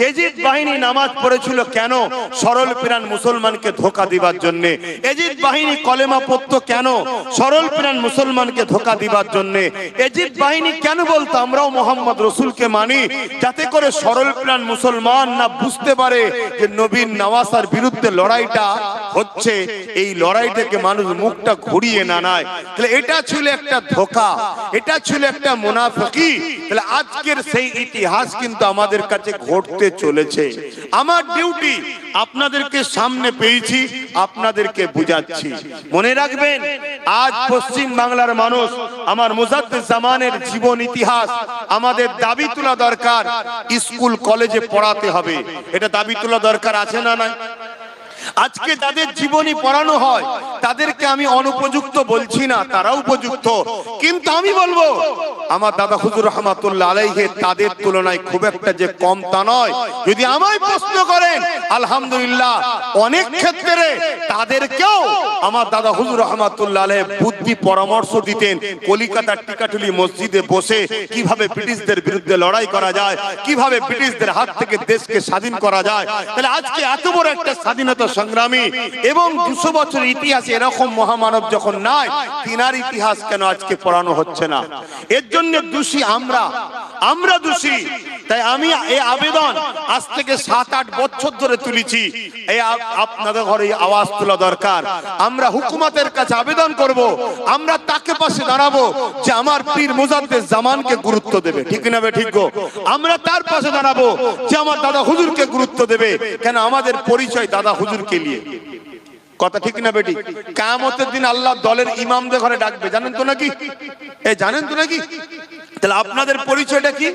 এজিদ বাহিনী নামাজ পড়েছিল কেন? সরল প্রাণ মুসলমানকে ধোঁকা দিবার জন্য। এজিদ বাহিনী কলেমা পড়তো কেন? সরল প্রাণ মুসলমানকে ধোঁকা দিবার জন্য। এজিদ বাহিনী কেন বলতো আমরাও মুহাম্মদ রাসূলকে মানি? যাতে করে সরল প্রাণ মুসলমান না বুঝতে পারে যে নবীর নওয়াসার বিরুদ্ধে লড়াইটা হচ্ছে, এই লড়াই থেকে মানুষ মুখটা ঘুরিয়ে না নেয়। তাহলে এটা ছিল একটা ধোঁকা, এটা ছিল একটা মুনাফিকি। তাহলে আজকের সেই ইতিহাস কিন্তু আমাদের কাছে ঘটতে চলেছে। আমার ডিউটি আপনাদেরকে সামনে পেয়েছি, আপনাদেরকে বুঝাচ্ছি। মনে রাখবেন, আজ পশ্চিম বাংলার মানুষ আমার মুজাদ্দিদ জামানের জীবন ইতিহাস আমাদের দাবি তোলা দরকার, স্কুল কলেজে পড়াতে হবে। এটা দাবি তোলা দরকার আছে না নাই? আজকে যাদের জীবনী পড়ানো হয় তাদেরকে আমি অনুপযুক্ত বলছি না, তারা উপযুক্ত। কিন্তু আমি বলবো, আমার দাদা হুজুর রহমাতুল্লাহ আলাইহি তাদের তুলনায় খুব একটা যে কম তা নয়। যদি আমায় প্রশ্ন করেন, আলহামদুলিল্লাহ অনেক ক্ষেত্রে তাদেরকেও আমার দাদা হুজুর রহমাতুল্লাহ আলাইহি বুদ্ধি পরামর্শ দিতেন। কলিকাতার টিকাটুলি মসজিদে বসে কিভাবে ব্রিটিশদের বিরুদ্ধে লড়াই করা যায়, কিভাবে ব্রিটিশদের হাত থেকে দেশকে স্বাধীন করা যায়। তাহলে আজকে এত বড় একটা স্বাধীনতা সংগ্রামী এবং 200 বছর ইতিহাসে এরকম মহামানব যখন নাই, তিনার ইতিহাস কেন আজকে পড়ানো হচ্ছে না? এর জন্য দোষী আমরা দোষী। তাই আমি এই আবেদন আজ থেকে 7-8 বছর ধরে তুলেছি। এই আপনাদের ঘরে আওয়াজ তোলা দরকার। আমরা হুকুমতের কাছে আবেদন করব, আমরা তাকে পাশে দাঁড়াবো যে আমার পীর মুজাদ্দিদ জামানকে গুরুত্ব দেবে। ঠিক না বে ঠিক গো? আমরা তার পাশে দাঁড়াবো যে আমার দাদা হুজুরকে গুরুত্ব দেবে। কেন? আমাদের পরিচয় দাদা হুজুরকে নিয়ে। কথা ঠিক না বেটি? কিয়ামতের দিন আল্লাহ দলের ইমামদের ঘরে ডাকবে, জানেন তো নাকি? জানেন তো নাকি? তাহলে আপনাদের পরিচয়টা কি?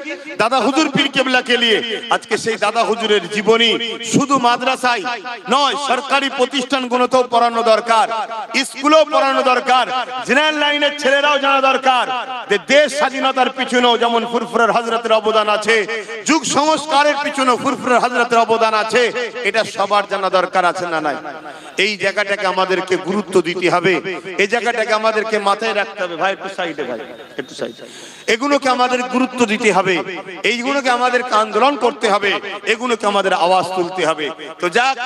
দাদা হুজুর পীর কেবলাকে নিয়ে আজকে সেই দাদা হুজুরের জীবনী শুধু মাদ্রাসায় নয়, সরকারি প্রতিষ্ঠানগুলোতেও পড়ানো দরকার, স্কুলেও পড়ানো দরকার, জেনারেল লাইনের ছেলেরাও জানা দরকার যে দেশ স্বাধীনতার পিছনেও যেমন ফুরফুরের হযরতের অবদান আছে, যুগ সংস্কারের পিছনেও ফুরফুরের হযরতের অবদান আছে, এটা সবার জানা দরকার আছে না নাই? এই জায়গাটাকে আমাদেরকে গুরুত্ব দিতে হবে, এই জায়গাটাকে আমাদেরকে মাথায় রাখতে হবে। ভাই একটু সাইডে, ভাই একটু সাইডে। এগুলোকে আমাদের গুরুত্ব দিতে হবে, এইগুলোকে আমাদেরকে আন্দোলন করতে হবে, এগুলোকে আমাদের আওয়াজ তুলতে হবে। তো যাক,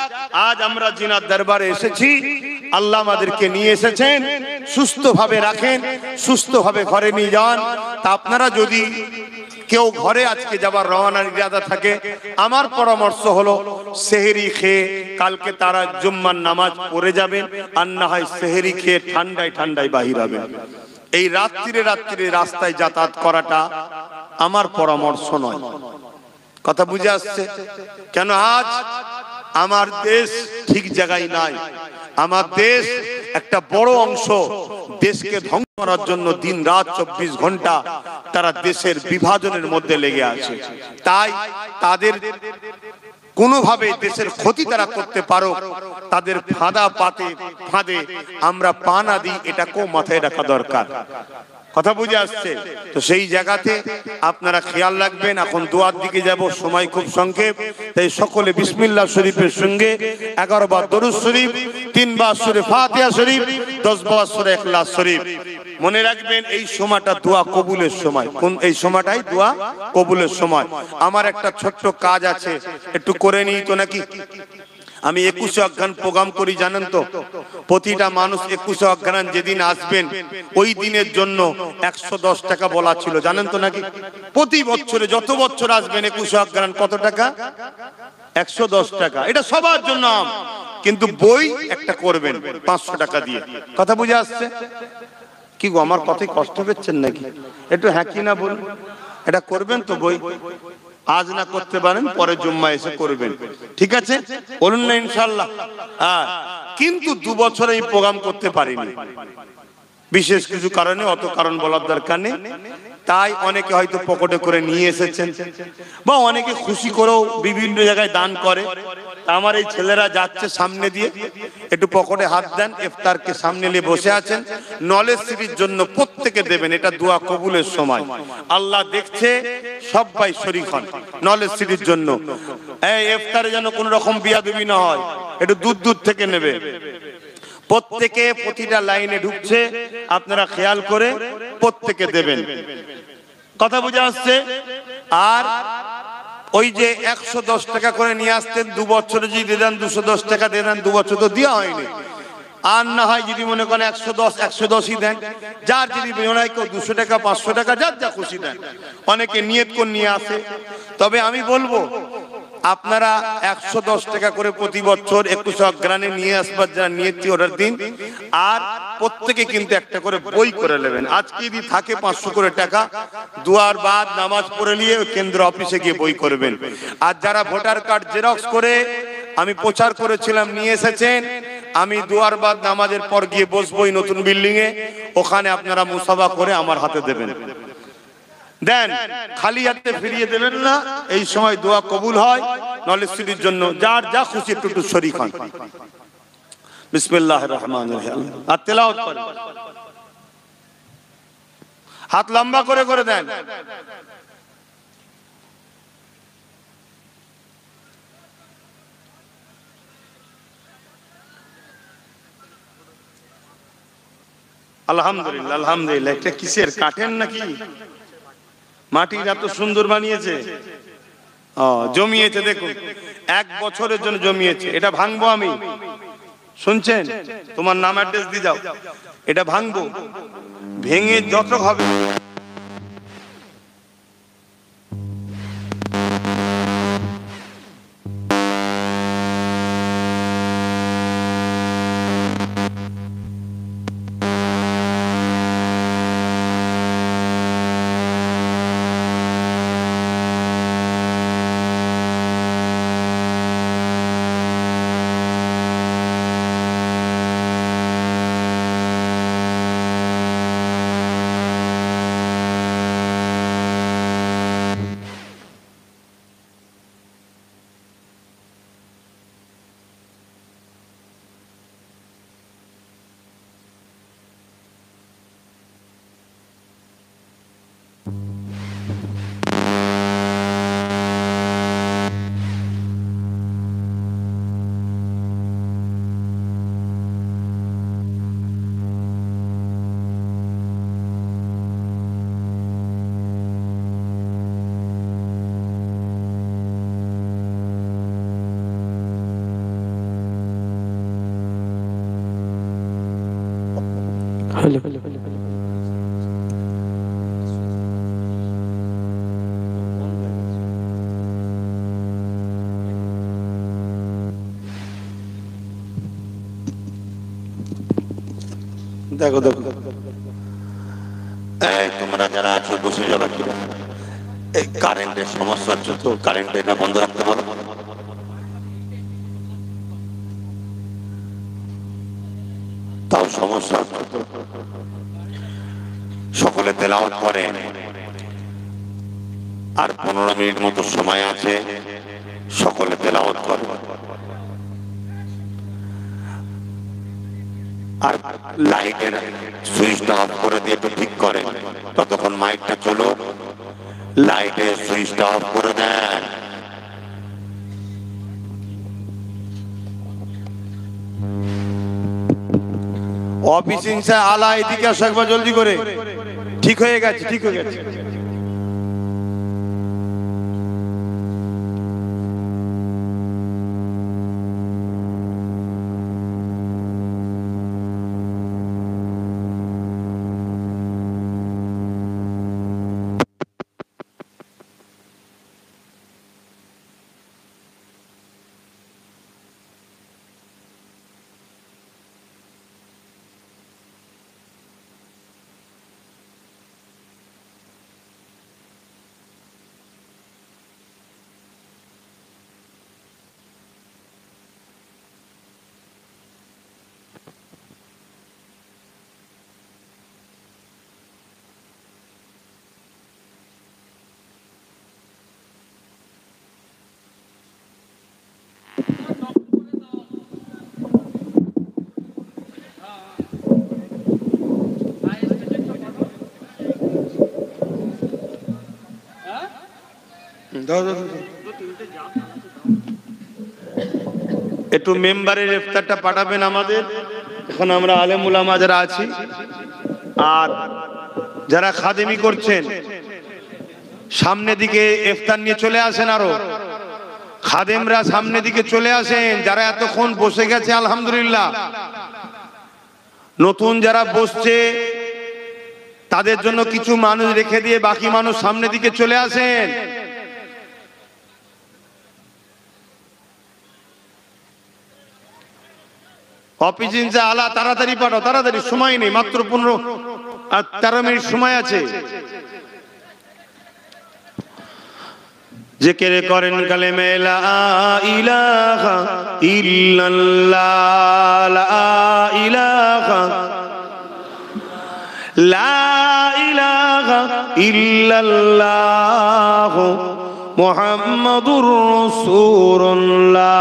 আজ আমরা জিনার দরবারে এসেছি, আল্লাহ আমাদেরকে নিয়ে এসেছেন, সুস্থভাবে রাখেন, সুস্থভাবে ঘরে নিয়ে যান। তা আপনারা যদি কেউ ঘরে আজকে যাবার রওনার ইরাদা থাকে, আমার পরামর্শ হলো সেহরি খেয়ে কালকে তারা জুম্মার নামাজ পড়ে যাবেন, আর না হয় সেহরি খেয়ে ঠান্ডায় ঠান্ডায় বাহির হবেন। এই রাত্রিরে রাত্রিরে রাস্তায় যাতায়াত করাটা আমার পরামর্শ নয়। কথা বুঝে আসছে? কেন আজ আমার দেশ ঠিক জায়গায় নাই। আমার দেশ একটা বড় অংশ দেশকে ধ্বংস করার জন্য দিন রাত 24 ঘন্টা তারা দেশের বিভাজনের মধ্যে লেগে আছে। তাই তাদের কোনোভাবে দেশের ক্ষতি তারা করতে পারো, তাদের ফাঁদে আমরা পা না দিই, এটাকেও মাথায় রাখা দরকার। কথা বুঝে আসছে? তো সেই জায়গাতে আপনারা খেয়াল রাখবেন। এখন দোয়ার দিকে যাব, সময় খুব সংক্ষেপ, তাই সকলে বিসমিল্লাহ শরীফের সঙ্গে 11 বার দরুদ শরীফ, 3 বার সূরা ফাতিহা শরীফ, 10 বার সূরা ইখলাস শরীফ। মনে রাখবেন এই সময়টা দোয়া কবুলের সময়। কোন এই সময়টাই দোয়া কবুলের সময়। আমার একটা ছোট্ট কাজ আছে, একটু করে নিই তো নাকি? আমি 21 অঘ্রান প্রোগ্রাম করি, জানেন তো? প্রতিটা মানুষ 21 অঘ্রান যেদিন আসবেন ওই দিনের জন্য 110 টাকা বলা ছিল, জানেন তো নাকি? প্রতি বছরে যত বছর আসবেন 21 অঘ্রান কত টাকা? 110 টাকা। এটা সবার জন্য, কিন্তু বই একটা করবেন 500 টাকা দিয়ে। কথা বুঝে আসছে? কি গো, আমার কথায় কষ্ট পেচ্ছেন নাকি? একটু হ্যাঁ কি না বলুন। এটা করবেন তো বই? আজ না করতে পারেন পরে জুম্মা এসে করবেন, ঠিক আছে? বলুন না ইনশাআল্লাহ। হ্যাঁ, কিন্তু 2 বছর এই প্রোগ্রাম করতে পারিনি, বিশেষ কিছু কারণে, অত কারণ বলার দরকার নেই। তাই অনেকে হয়তো পকেটে করে নিয়ে এসেছেন, বা অনেকে খুশি করেও বিভিন্ন জায়গায় দান করে। আমার এই ছেলেরা যাচ্ছে সামনে দিয়ে, একটু পকেটে হাত দেন, ইফতারকে সামনে নিয়ে বসে আছেন। নলেজ সিটির জন্য প্রত্যেকে দেবেন, এটা দোয়া কবুলের সময়, আল্লাহ দেখছে। সবাই শরীক হন নলেজ সিটির জন্য। এই ইফতারে যেন কোন রকম বিয়াদবি না হয়, একটু দূর দূর থেকে নেবে। প্রত্যেকে প্রতিটা লাইনে ঢুকছে, আপনারা খেয়াল করে প্রত্যেকে দেবেন। কথা বুঝে আসছে? আর ওই যে 110 টাকা করে নিয়ে আসতেন, 2 বছরে যদি দেন 210 টাকা দেন, 2 বছর তো দেওয়া হয়নি। আর না হয় যদি মনে করেন 110ই দেন, যার যদি মনে হয় কেউ 200 টাকা 500 টাকা, যার যা খুশি দেন। অনেকে নিয়ত করে নিয়ে আসে। তবে আমি বলবো আপনারা 110 টাকা করে প্রতি বছর 21 অঘ্রানে নিয়ে আসবার যারা নিয়তি অর্ডার দিন, আর প্রত্যেকে কিন্তু একটা করে বই করে নেবেন। আজকে যদি থাকে 500 করে টাকা, দুয়ার বাদ নামাজ পড়ে নিয়ে কেন্দ্র অফিসে গিয়ে বই করবেন। আর যারা ভোটার কার্ড জেরক্স করে আমি প্রচার করেছিলাম নিয়ে এসেছেন, আমি দুয়ার বাদ নামাজের পর গিয়ে বসবো নতুন বিল্ডিং এ, ওখানে আপনারা মুসাফা করে আমার হাতে দেবেন। দেন, খালি হাতে ফিরিয়ে দেবেন না। এই সময় দোয়া কবুল হয় নলেজ সিটির জন্য। যার যা খুশি একটু শরীক হন। বিসমিল্লাহির রহমানির রহিম। আর তেলাওয়াত করেন, হাত লম্বা করে করে দেন। আলহামদুলিল্লাহ, আলহামদুলিল্লাহ। এটা কিসের, কাঠের নাকি মাটির? এত সুন্দর বানিয়েছে, জমিয়েছে। দেখুন, 1 বছরের জন্য জমিয়েছে। এটা ভাঙবো আমি, শুনছেন? তোমার নাম অ্যাড্রেস দিয়ে যাও। এটা ভাঙবো, ভেঙে যত হবে ফেলো দেখো দেখো তোমরা যারা আছো বসে যাবে কি এই কারেন্টের সমস্যা হচ্ছে তো কারেন্ট এটা বন্ধ রাখতে পারো তাও সমস্যা হচ্ছে তো। সকলে তেলাওয়াত করে আর 15 মিনিট মতো সময় আছে সকলে তেলাওয়াত করে আর লাইটের সুইচটা অফ করে দিয়ে একটু ঠিক করে ততক্ষণ মাইকটা চলো লাইটের সুইচটা অফ করে দেন অফিস ইনসা আলা এদিকে আসো একবার জলদি করে ঠিক হয়ে গেছে ঠিক হয়ে গেছে একটু মেম্বারের ইফতারটা পাঠাবেন আমাদের এখন আমরা আলেম উলামা যারা আছি আর যারা খাদেমি করছেন সামনে দিকে ইফতার নিয়ে চলে আসেন আরো খাদেমরা সামনে দিকে চলে আসেন যারা এতক্ষণ বসে গেছে আলহামদুলিল্লাহ নতুন যারা বসছে তাদের জন্য কিছু মানুষ রেখে দিয়ে বাকি মানুষ সামনে দিকে চলে আসেন অফিস ইনচা আলা তাড়াতাড়ি পাঠাও তাড়াতাড়ি সময় নেই মাত্র 15 আর 13 মিনিট সময় আছে জিকির করেন কালেমে লা ইলাহা ইল্লাল্লাহ লা ইলাহা ইল্লাল্লাহ মুহাম্মাদুর রাসূলুল্লাহ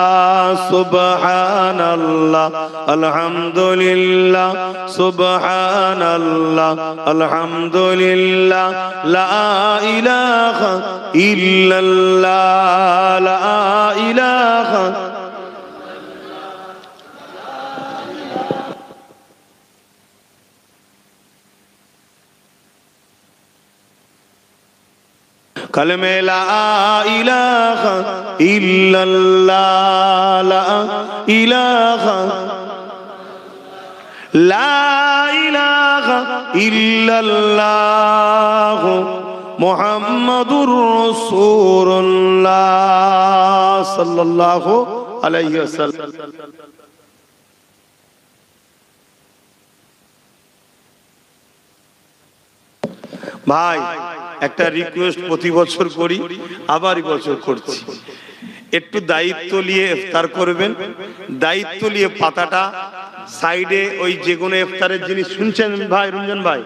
সুবহানাল্লাহ আলহামদুলিল্লাহ সুবহানাল্লাহ আলহামদুলিল্লাহ লা ইলাহা ইল্লাল্লাহ লা ইলাহা कलमे ला इलाहा इल्लल्लाह ला इलाहा इल्लल्लाह मुहम्मदुर रसूलुल्लाह सल्लल्लाहु अलैहि वसल्लम ভাই একটা রিকোয়েস্ট প্রতি বছর করি আবার এই বছর করছি একটু দায়িত্ব নিয়ে ইফতার করবেন দায়িত্ব নিয়ে পাতাটা সাইডে ওই যে কোনো ইফতারের জিনিস শুনছেন ভাই রঞ্জন ভাই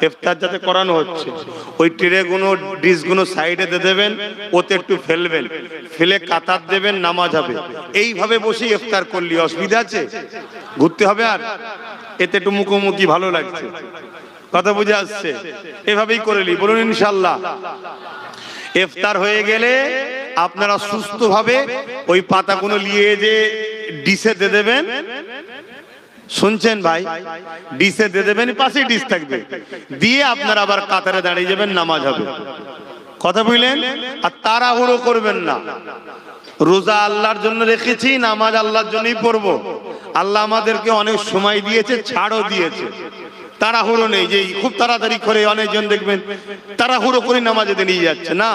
ইফতার যাতে করানো হচ্ছে ওই ট্রে গুলো ডিশ গুলো সাইডে দিয়ে দেবেন ওতে একটু ফেলবেন ফেলে কাতার দেবেন নামাজ হবে এইভাবে বসে ইফতার করলে অসুবিধা আছে ঘুরতে হবে আর এতে একটু মুখোমুখি ভালো লাগছে কথা বুঝে আসছে এভাবেই করেলি বলুন ইনশাআল্লাহ ইফতার হয়ে গেলে আপনারা সুস্থভাবে ওই পাতাগুলো নিয়ে যে ডিশে দিয়ে দেবেন শুনছেন ভাই ডিশে দিয়ে দেবেন পাশে ডিশ থাকবে দিয়ে আপনারা আবার কাতারে দাঁড়িয়ে যাবেন নামাজ হবে কথা বুঝলেন আর তাড়াহুড়ো করবেন না রোজা আল্লাহর জন্য রেখেছি নামাজ আল্লাহর জন্যই পড়বো আল্লাহ আমাদেরকে অনেক সময় দিয়েছে ছাড়ও দিয়েছে তাড়াহুড়ো নেই যে খুব তাড়াতাড়ি করে অনেকজন দেখবেন তাড়াহুড়ো করে নামাজে নিয়ে যাচ্ছে না।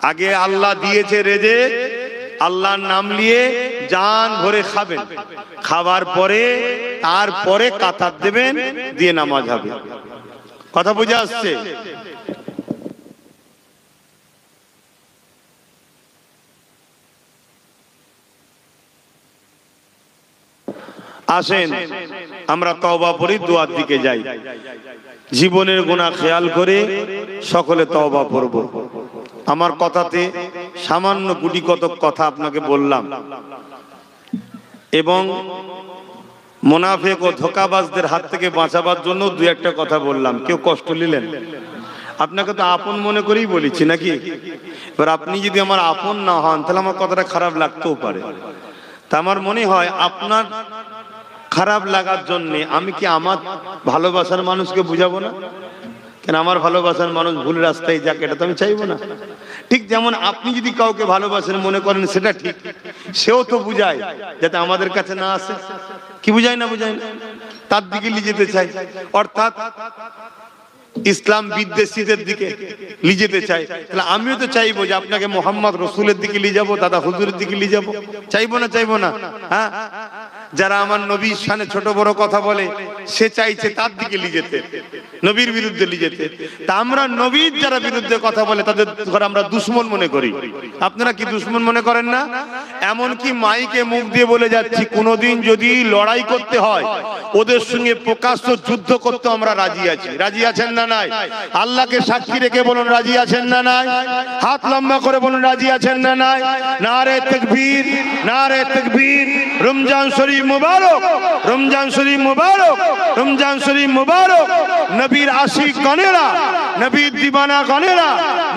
আগে আল্লাহ দিয়েছে রেজেক, আল্লাহর নাম নিয়ে জান ভরে খাবেন, খাবার পরে তারপরে কাতার দেবেন, দিয়ে নামাজ হবে। কথা বুঝে আসছে? আসেন আমরা তওবা পড়ি, দোয়ার দিকে যাই। জীবনের গুনাহ খেয়াল করে সকলে তওবা পড়ব। আমার কথাতে সামান্য গুটি কতক কথা আপনাকে বললাম, এবং মুনাফিক ও ধোঁকাবাজদের হাত থেকে বাঁচাবার জন্য দুই একটা কথা বললাম। কেউ কষ্ট নিলেন? আপনাকে তো আপন মনে করেই বলেছি নাকি? এবার আপনি যদি আমার আপন না হন তাহলে আমার কথাটা খারাপ লাগতেও পারে। তা আমার মনে হয় আপনার খারাপ লাগার জন্যে আমি কি আমার ভালোবাসার মানুষকে বুঝাবো না? কেন আমার ভালোবাসার মানুষ ভুল রাস্তায় যাক, এটা তো আমি চাইবো না। ঠিক যেমন আপনি যদি কাউকে ভালোবাসেন মনে করেন সেটা ঠিক, সেও তো বুঝায় যাতে আমাদের কাছে না আসে। কি বুঝায় না? বুঝায় না, তার দিকে নিয়ে যেতে চাই, অর্থাৎ ইসলাম বিদ্বেষীদের দিকে নিয়ে যেতে চাই। তাহলে আমিও তো চাইবো যে আপনাকে মোহাম্মদ রসুলের দিকে নিয়ে যাবো, দাদা হুজুরের দিকে নিয়ে যাবো। চাইবো না? চাইবো না? হ্যাঁ, যারা আমার নবীর শানে ছোট বড় কথা বলে সে চাইছে তার দিকে নিয়ে যেতে, নবীর বিরুদ্ধে নিয়ে যেতে। তা আমরা নবীর যারা বিরুদ্ধে কথা বলে তাদের ঘরে আমরা দুশ্মন মনে করি। আপনারা কি দুশ্মন মনে করেন না? এমনকি মাইকে মুখ দিয়ে বলে যাচ্ছি, কোনোদিন যদি লড়াই করতে হয় ওদের সঙ্গে প্রকাশ্য যুদ্ধ করতে আমরা রাজি আছি। রাজি আছেন না নাই? আল্লাহকে সাক্ষী রেখে বলুন রাজি আছেন না নাই? হাত লম্বা করে বলুন রাজি আছেন না নাই? নারে তাকবীর, নারে তাকবীর। রমজান শরীফ মুবারক, রমজান শরীফ মুবারক, রমজান শরীফ মুবারক। নবীর আশিক গণেরা, নবীর দিবানা গণেরা,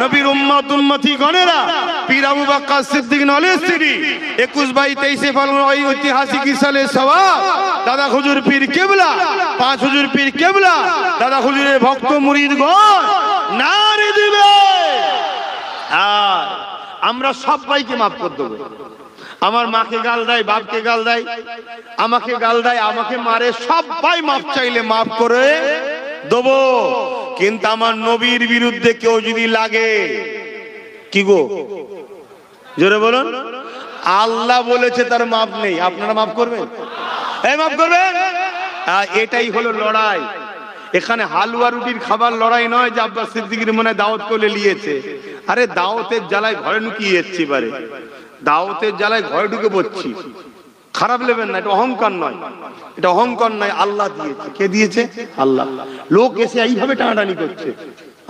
নবীর উম্মত উম্মতি গণেরা, পীর আবু বকর সিদ্দিক নলেস্তিরি 21/22 ফাল্গুন ওই ঐতিহাসিক সালে সওয়াব দাদা হুজুর পীর কেবলা, 5 হুজুর পীর কেবলা, দাদা হুজুরের ভক্ত মুরিদগণ নারে দিবে। আর আমরা সবাইকে মাফ করে দেবো। আমার মাকে গাল দেয়, বাপকে গাল দেয়, আমাকে গাল দেয়, আমাকে মারে, সবাই মাফ চাইলে মাফ করে দেবো। কিন্তু আমার নবীর বিরুদ্ধে কেউ যদি লাগে, কি গো জোরে বলুন, আল্লাহ বলেছে তার মাফ নেই, আপনারা মাফ করবেন? এই মাফ করবেন? এটাই হলো লড়াই। এখানে হালুয়া রুটির খাবার লড়াই নয় যে আব্বাস সিদ্দিকীর মনে দাওয়াত করে নিয়েছে। আরে দাওয়াতের জ্বালায় ঘরে ঢুকিয়ে যাচ্ছি, পারে দাওয়াতের জ্বালায় ঘরে ঢুকে পড়ছি। খারাপ নেবেন না, এটা অহংকার নয়, এটা অহংকার নয়। আল্লাহ দিয়েছে। কে দিয়েছে? আল্লাহ। লোক এসে এইভাবে টানাটানি করছে,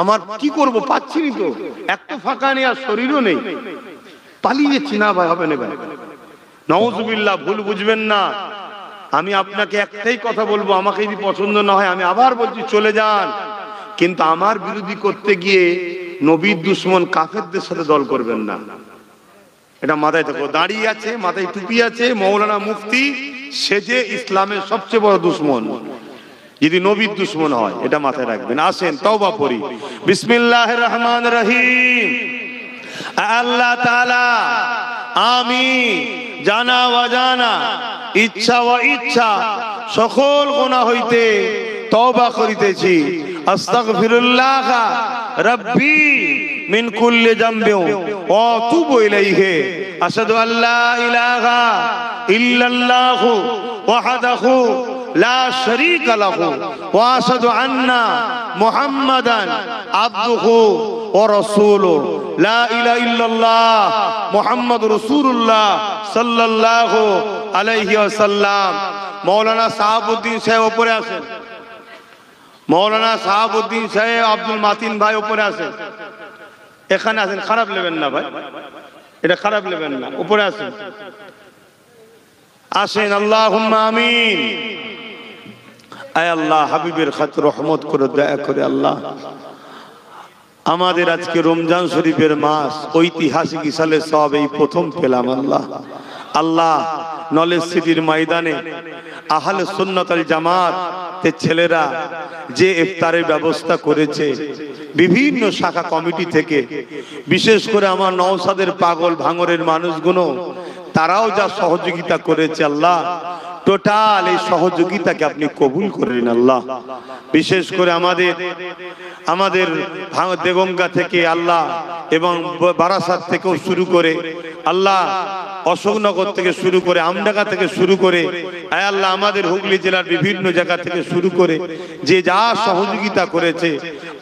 আমার কি করব, পাচ্ছি নি তো, একটু ফাঁকা নেই, আর শরীরও নেই, পালিয়ে যাচ্ছি। না ভাই, হবে না ভাই, নাউজুবিল্লাহ, ভুল বুঝবেন না। আমি আপনাকে একটাই কথা বলবো, আমাকে যদি পছন্দ না হয় আমি আবার বলছি চলে যান, কিন্তু আমার বিরোধী করতে গিয়ে নবীর দুশ্মন কাফেরদের সাথে দল করবেন না। এটা মাথায় থাকো। দাঁড়িয়ে আছে, মাথায় টুপি আছে, মৌলানা মুফতি সেজে ইসলামের সবচেয়ে বড় দুশ্মন যদি নবীর দুশ্মন হয়, এটা মাথায় রাখবেন। আসেন তওবা পড়ি। বিসমিল্লাহির রহমানির রহিম। আল্লাহ তাআলা আমি জানা অজানা, ইচ্ছা ও ইচ্ছা সকল গুনাহ হইতে তওবা করিতেছি। আস্তাগফিরুল্লাহ রাব্বি মিন কুল্লি যামবিন ওয়া আতুবু ইলাইহি। আশহাদু আল্লা ইলাহা ইল্লাল্লাহু ওয়াহদাহু লা শারীকা লাহু ওয়া আশহাদু আন্না মুহাম্মাদান আবদুহু ওয়া রাসূলুহু। লা ইলাহা ইল্লাল্লাহ মুহাম্মাদুর রাসূলুল্লাহ সাল্লাল্লাহু আলাইহি ওয়াসাল্লাম। মাওলানা সাহাবউদ্দিন সাহেব উপরে আছেন, মাওলানা সাহাবউদ্দিন সাহেব, আব্দুল মাতিন ভাই উপরে আছেন, এখানে আছেন। খারাপ নেবেন না ভাই, এটা খারাপ নেবেন না, উপরে আছেন। আসেন, আল্লাহুম্মা আমিন। আয় আল্লাহ, হাবিবের খাতির রহমত করে, দয়া করে আল্লাহ আমাদের আজকে রমজান শরীফের মাস, ঐতিহাসিক সালে সব এই প্রথম পেলাম। আল্লাহ আল্লাহ নলেজ সিটির ময়দানে আহলে সুন্নাত ওয়াল জামাতের ছেলেরা যে ইফতারের ব্যবস্থা করেছে, বিভিন্ন শাখা কমিটি থেকে, বিশেষ করে আমার নওশাদের পাগল ভাঙরের মানুষগুলো, তারাও যা সহযোগিতা করেছে, আল্লাহ টোটাল এই সহযোগিতাকে আপনি কবুল করলেন আল্লাহ। বিশেষ করে আমাদের দেগঙ্গা থেকে আল্লাহ এবং বারাসাত থেকেও শুরু করে আল্লাহ, অশোকনগর থেকে শুরু করে আমডাঙ্গা থেকে শুরু করে আয় আল্লাহ আমাদের হুগলি জেলার বিভিন্ন জায়গা থেকে শুরু করে যে যা সহযোগিতা করেছে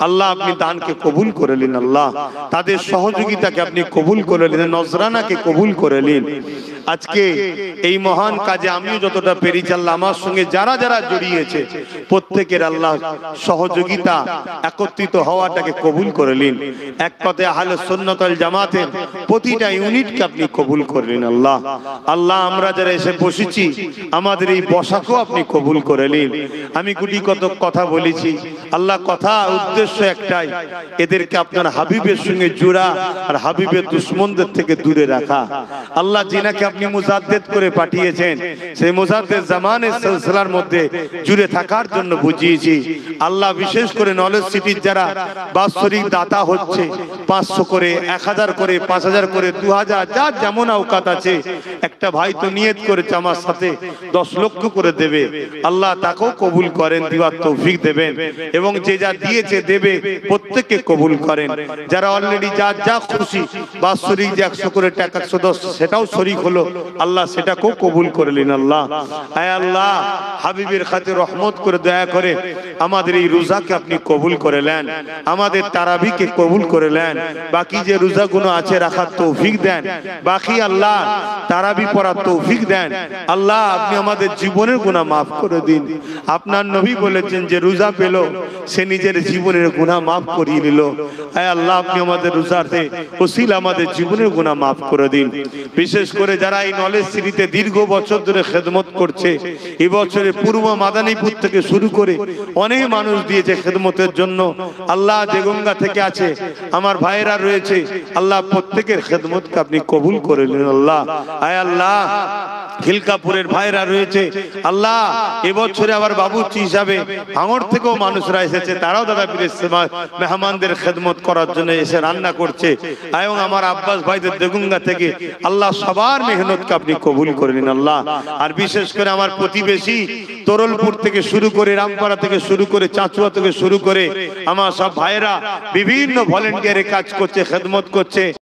আল্লাহ আপনি দানকে কবুল করে নিন আল্লাহ, তাদের সহযোগিতাকে আপনি কবুল করে নিন, নজরানাকে কবুল করে নিন। আজকে এই মহান কাজে আমিও যতটা পেরেছি আল্লাহ আমার সঙ্গে যারা যারা জড়িয়েছে প্রত্যেকের আল্লাহ সহযোগিতা একত্রিত হওয়াটাকে কবুল করে নিন। এক কথায় আহলে সুন্নাত ওয়াল জামাতের প্রতিটা ইউনিটকে আপনি কবুল করে নিন আল্লাহ। আল্লাহ আমরা যারা এসে বসেছি আমাদের এই বসাকেও আপনি কবুল করে নিন। আমি গুটি কত কথা বলেছি আল্লাহ, কথা উদ্দেশ্য একটাই, এদেরকে আপনার হাবিবের সঙ্গে জোড়া আর হাবিবের দুশ্মনদের থেকে দূরে রাখা। আল্লাহ যিনাকে আপনি মুজাদ্দেদ করে পাঠিয়েছেন সেই মুজাদ্দেদ জামানের সিলসিলার মধ্যে জুড়ে থাকার জন্য বুঝিয়েছি আল্লাহ। বিশেষ করে নলেজ সিটির যারা বাৎসরিক দাতা হচ্ছে 500 করে 1000 করে 5000 করে 2000 যার যেমন আওকাত আছে, একটা ভাই তো নিয়ত করেছে আমার সাথে 10 লক্ষ করে দেবে, আল্লাহ তাকেও কবুল করেন, দিওয়ার তৌফিক দেবেন এবং যে যা দিয়েছে দেবে প্রত্যেককে কবুল করেন। যারা অলরেডি যা খুশি বাৎসরিক যে 100 করে টাকা 110 সেটাও শরীক হলো, আল্লাহ সেটাকেও কবুল করে নিন আল্লাহ। আয় আল্লাহ হাবিবের খাতির রহমত করে দয়া করে আমাদের এই রোজাকে আপনি কবুল করে নেন, আমাদের তারাবিকে কবুল করে নেন, বাকি যে রোজাগুলো আছে রাখার তৌফিক দেন, বাকি আল্লাহ তারাবি পড়ার তৌফিক দেন আল্লাহ। আপনি আমাদের জীবনের গুনাহ মাফ করে দিন। আপনার নবী বলেছেন যে রোজা পেল সে নিজের জীবনের গুনাহ মাফ করিয়ে নিল। আয় আল্লাহ আপনি আমাদের রোজাতে ওসিলা আমাদের জীবনের গুনাহ মাফ করে দিন। বিশেষ করে যারা এই নলেজ সিটিতে দীর্ঘ বছর ধরে খেদমত করছে, এই বছরে পূর্ব মাদারীপুর থেকে শুরু করে অনেক মানুষ দিয়েছে খেদমতের জন্য আল্লাহ। দেগঙ্গা থেকে আছে আমার ভাইয়েরা রয়েছে আল্লাহ, প্রত্যেকের খেদমতকে আপনি কবুল করে নিন আল্লাহ। আয় আল্লাহ খিলকাপুরের ভাইরা রয়েছে আল্লাহ, এবছরে আবার বাবুর্চি হিসাবে ভাঙড় থেকেও মানুষরা এসেছে, তারাও দাদা পীরের মেহমানদের খেদমত করার জন্য এসে রান্না করছে। এবং আমার আব্বাস ভাইদের দেগঙ্গা থেকে আল্লাহ সবার মেহনতকে আপনি কবুল করে নিন আল্লাহ। আর বিশেষ করে আমার প্রতিবেশী তরলপুর থেকে শুরু করে রামপাড়া থেকে শুরু করে চাঁচুয়া থেকে শুরু করে আমার সব ভাইরা বিভিন্ন ভলেন্টিয়ারে কাজ করছে, খেদমত করছে।